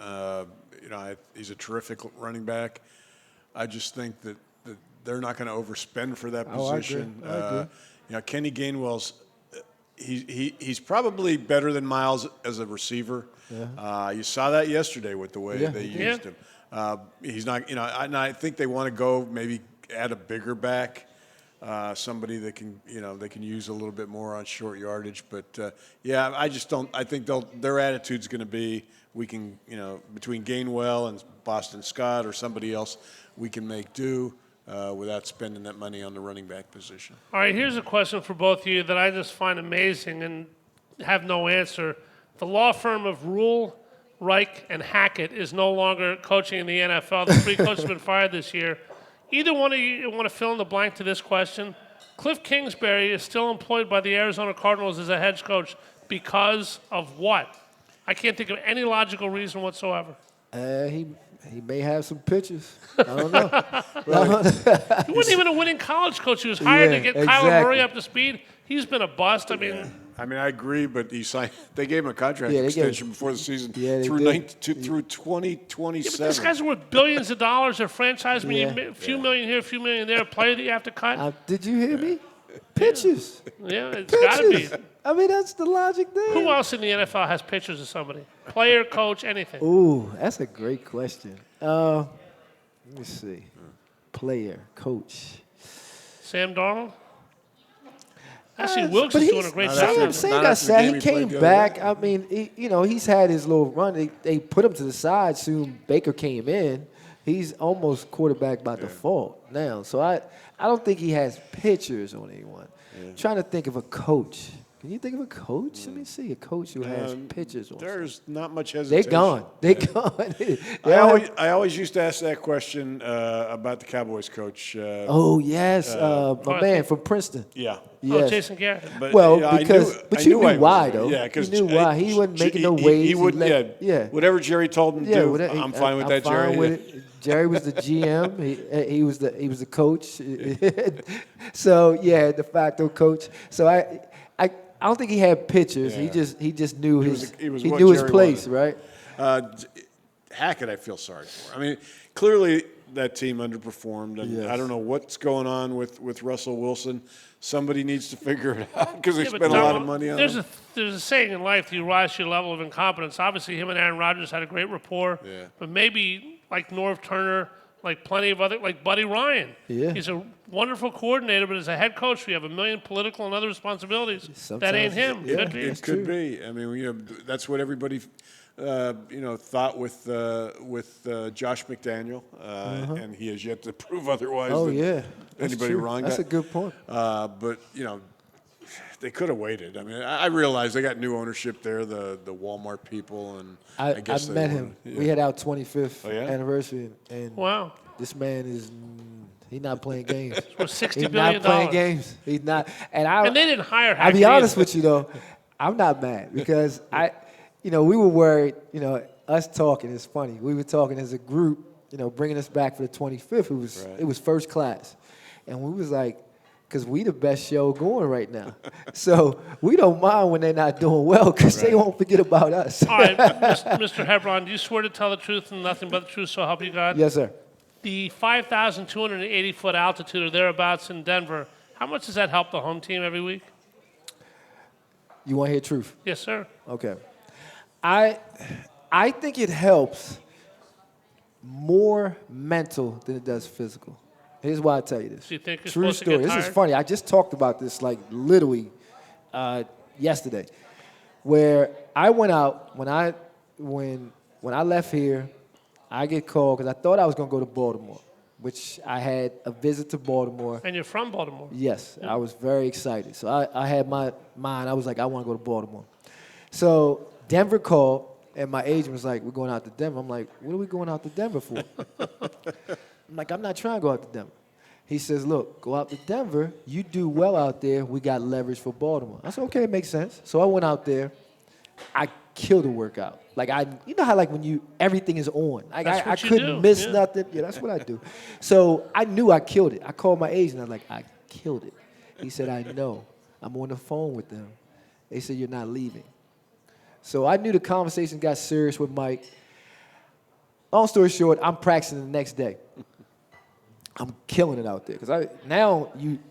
Speaker 4: He's a terrific running back. I just think that they're not going to overspend for that position.
Speaker 3: I agree.
Speaker 4: Kenny Gainwell's he's probably better than Miles as a receiver. Yeah. You saw that yesterday with the way they used him. He's not, and I think they want to go maybe add a bigger back. Somebody that can, they can use a little bit more on short yardage. But, I just don't – I think their attitude's going to be we can, between Gainwell and Boston Scott or somebody else, we can make do without spending that money on the running back position.
Speaker 2: All right, here's a question for both of you that I just find amazing and have no answer. The law firm of Rule, Reich, and Hackett is no longer coaching in the NFL. The 3 coaches have been fired this year. Either one of you want to fill in the blank to this question? Cliff Kingsbury is still employed by the Arizona Cardinals as a head coach because of what? I can't think of any logical reason whatsoever.
Speaker 3: He may have some pitches. I don't know.
Speaker 2: He wasn't even a winning college coach. He was hired to get Kyler Murray up to speed. He's been a bust. I
Speaker 4: agree, but they gave him a contract extension before the season through 2027.
Speaker 2: But this guy's worth billions of dollars. Their franchise, a few million here, a few million there. A player that you have to cut.
Speaker 3: Did you hear me? Pitches.
Speaker 2: Yeah, it's got to be.
Speaker 3: That's the logic there.
Speaker 2: Who else in the NFL has pictures of somebody? Player, coach, anything?
Speaker 3: Ooh, that's a great question. Let me see. Player, coach.
Speaker 2: Sam Darnold? Actually, Wilkes is doing a great job.
Speaker 3: Sam got sad. He came back. He's had his little run. They put him to the side soon. Baker came in. He's almost quarterback by default now. So I don't think he has pictures on anyone. I'm trying to think of a coach. Can you think of a coach? Let me see. A coach who has pictures on.
Speaker 4: There's not much hesitation.
Speaker 3: They're gone.
Speaker 4: I always used to ask that question about the Cowboys coach.
Speaker 3: My man from Princeton.
Speaker 4: Yeah.
Speaker 3: Yes.
Speaker 2: Oh, Jason Garrett.
Speaker 3: But you knew why, though.
Speaker 4: Yeah, because
Speaker 3: you knew why. He wasn't making no waves.
Speaker 4: He would, whatever Jerry told him to do, I'm fine with that, Jerry.
Speaker 3: With it. Jerry was the GM. He was the coach. So de facto coach. So I don't think he had pictures. Yeah. He just knew he knew his place,
Speaker 4: wanted. Right? Hackett, I feel sorry for. Clearly that team underperformed, and I don't know what's going on with Russell Wilson. Somebody needs to figure it out because they spent a lot of money on him.
Speaker 2: There's a saying in life: you rise to your level of incompetence. Obviously, him and Aaron Rodgers had a great rapport, but maybe like Norv Turner, like plenty of other, like Buddy Ryan. Yeah. He's a wonderful coordinator, but as a head coach, we have a million political and other responsibilities. That ain't him.
Speaker 3: Yeah,
Speaker 2: could be.
Speaker 4: It could be. That's what everybody thought with Josh McDaniel, and he has yet to prove otherwise.
Speaker 3: Oh,
Speaker 4: than
Speaker 3: yeah. That's
Speaker 4: anybody
Speaker 3: true.
Speaker 4: wrong.
Speaker 3: That's a good point.
Speaker 4: But they could have waited. I mean, I realize they got new ownership there, the Walmart people, and I guess
Speaker 3: I
Speaker 4: they
Speaker 3: met
Speaker 4: wanted-
Speaker 3: him.
Speaker 4: yeah.
Speaker 3: We had our 25th
Speaker 4: Oh, yeah?
Speaker 3: anniversary, and
Speaker 2: Wow.
Speaker 3: this man he's not playing games.
Speaker 2: For $60
Speaker 3: He's
Speaker 2: billion.
Speaker 3: not playing games. He's not.
Speaker 2: And they didn't hire
Speaker 3: I'll be
Speaker 2: Hackett
Speaker 3: honest
Speaker 2: either.
Speaker 3: with you though, I'm not mad because we were worried. Us talking. It's funny. We were talking as a group. Bringing us back for the 25th. It was first class, and we was like, because we the best show going right now. So we don't mind when they're not doing well because they won't forget about us.
Speaker 2: All right, Mr. Hebron, do you swear to tell the truth and nothing but the truth, so help you God?
Speaker 3: Yes, sir.
Speaker 2: The 5,280-foot altitude or thereabouts in Denver, how much does that help the home team every week?
Speaker 3: You want to hear truth?
Speaker 2: Yes, sir.
Speaker 3: Okay. I think it helps more mental than it does physical. Here's why I tell you this.
Speaker 2: So you think you're
Speaker 3: True
Speaker 2: supposed to
Speaker 3: story.
Speaker 2: get
Speaker 3: This is
Speaker 2: tired?
Speaker 3: funny. I just talked about this like literally yesterday, where I went out when I left here. I get called because I thought I was going to go to Baltimore, which I had a visit to Baltimore.
Speaker 2: And you're from Baltimore.
Speaker 3: Yes, I was very excited. So I had my mind. I was like, I want to go to Baltimore. So Denver called, and my agent was like, we're going out to Denver. I'm like, what are we going out to Denver for? I'm like, I'm not trying to go out to Denver. He says, look, go out to Denver. You do well out there. We got leverage for Baltimore. I said, okay, it makes sense. So I went out there. I killed the workout. Like you know how like when everything is on. Like
Speaker 2: That's
Speaker 3: I
Speaker 2: what you
Speaker 3: couldn't
Speaker 2: do,
Speaker 3: miss
Speaker 2: yeah.
Speaker 3: nothing. Yeah, that's what I do. So I knew I killed it. I called my agent. I was like, I killed it. He said, I know. I'm on the phone with them. They said, you're not leaving. So I knew the conversation got serious with Mike. Long story short, I'm practicing the next day. I'm killing it out there because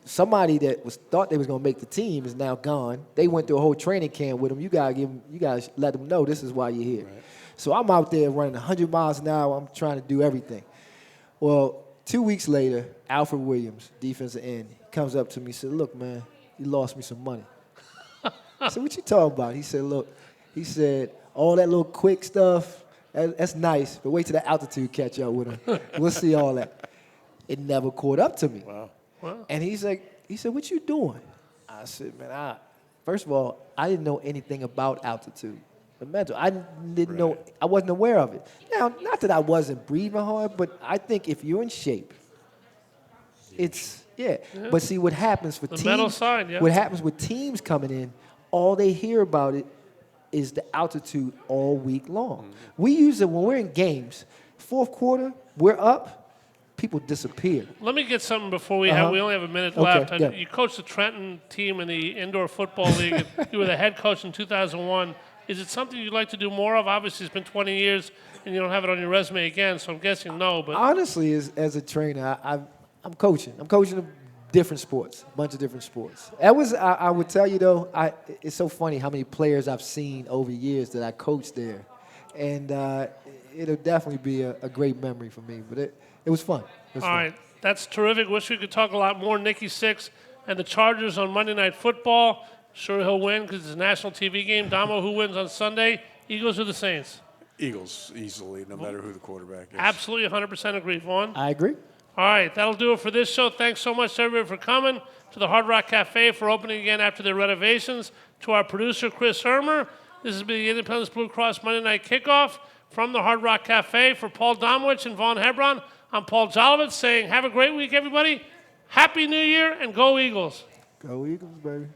Speaker 3: somebody that thought they was gonna make the team is now gone. They went through a whole training camp with them. You gotta let them know this is why you're here. Right. So I'm out there running 100 miles an hour. I'm trying to do everything. Well, 2 weeks later, Alfred Williams, defensive end, comes up to me and said, "Look, man, you lost me some money." I said, "What you talking about?" He said, "Look," he said, "all that little quick stuff, that's nice, but wait till the altitude catch up with him. We'll see all that." It never caught up to me.
Speaker 2: Wow.
Speaker 3: And he said, what you doing? I said, man, first of all, I didn't know anything about altitude. The mental, I didn't know, I wasn't aware of it. Now, not that I wasn't breathing hard, but I think if you're in shape, it's, yeah. But see, what happens for teams,
Speaker 2: mental side, yeah.
Speaker 3: what happens with teams coming in, all they hear about it is the altitude all week long. We use it when we're in games. Fourth quarter, we're up. People disappear.
Speaker 2: Let me get something before we only have a minute
Speaker 3: Okay,
Speaker 2: left.
Speaker 3: yeah.
Speaker 2: You coached the Trenton team in the Indoor Football League. You were the head coach in 2001. Is it something you'd like to do more of? Obviously, it's been 20 years, and you don't have it on your resume again, so I'm guessing no. But
Speaker 3: honestly, as a trainer, I'm coaching. I'm coaching a bunch of different sports. That was, I would tell you though, it's so funny how many players I've seen over years that I coached there, and it'll definitely be a great memory for me. But it was fun.
Speaker 2: all right, that's terrific. Wish we could talk a lot more. Nicky Sixx and the Chargers on Monday Night Football. Sure he'll win because it's a national TV game. Damo, who wins on Sunday? Eagles or the Saints?
Speaker 4: Eagles easily, no matter who the quarterback is.
Speaker 2: Absolutely, 100% agree. Vaughn?
Speaker 3: I agree.
Speaker 2: All right, that'll do it for this show. Thanks so much to everybody for coming, to the Hard Rock Cafe for opening again after their renovations, to our producer, Chris Hermer. This has been the Independence Blue Cross Monday Night Kickoff from the Hard Rock Cafe. For Paul Domowitch and Vaughn Hebron, I'm Paul Jolovitz saying have a great week, everybody. Happy New Year, and go Eagles.
Speaker 3: Go Eagles, baby.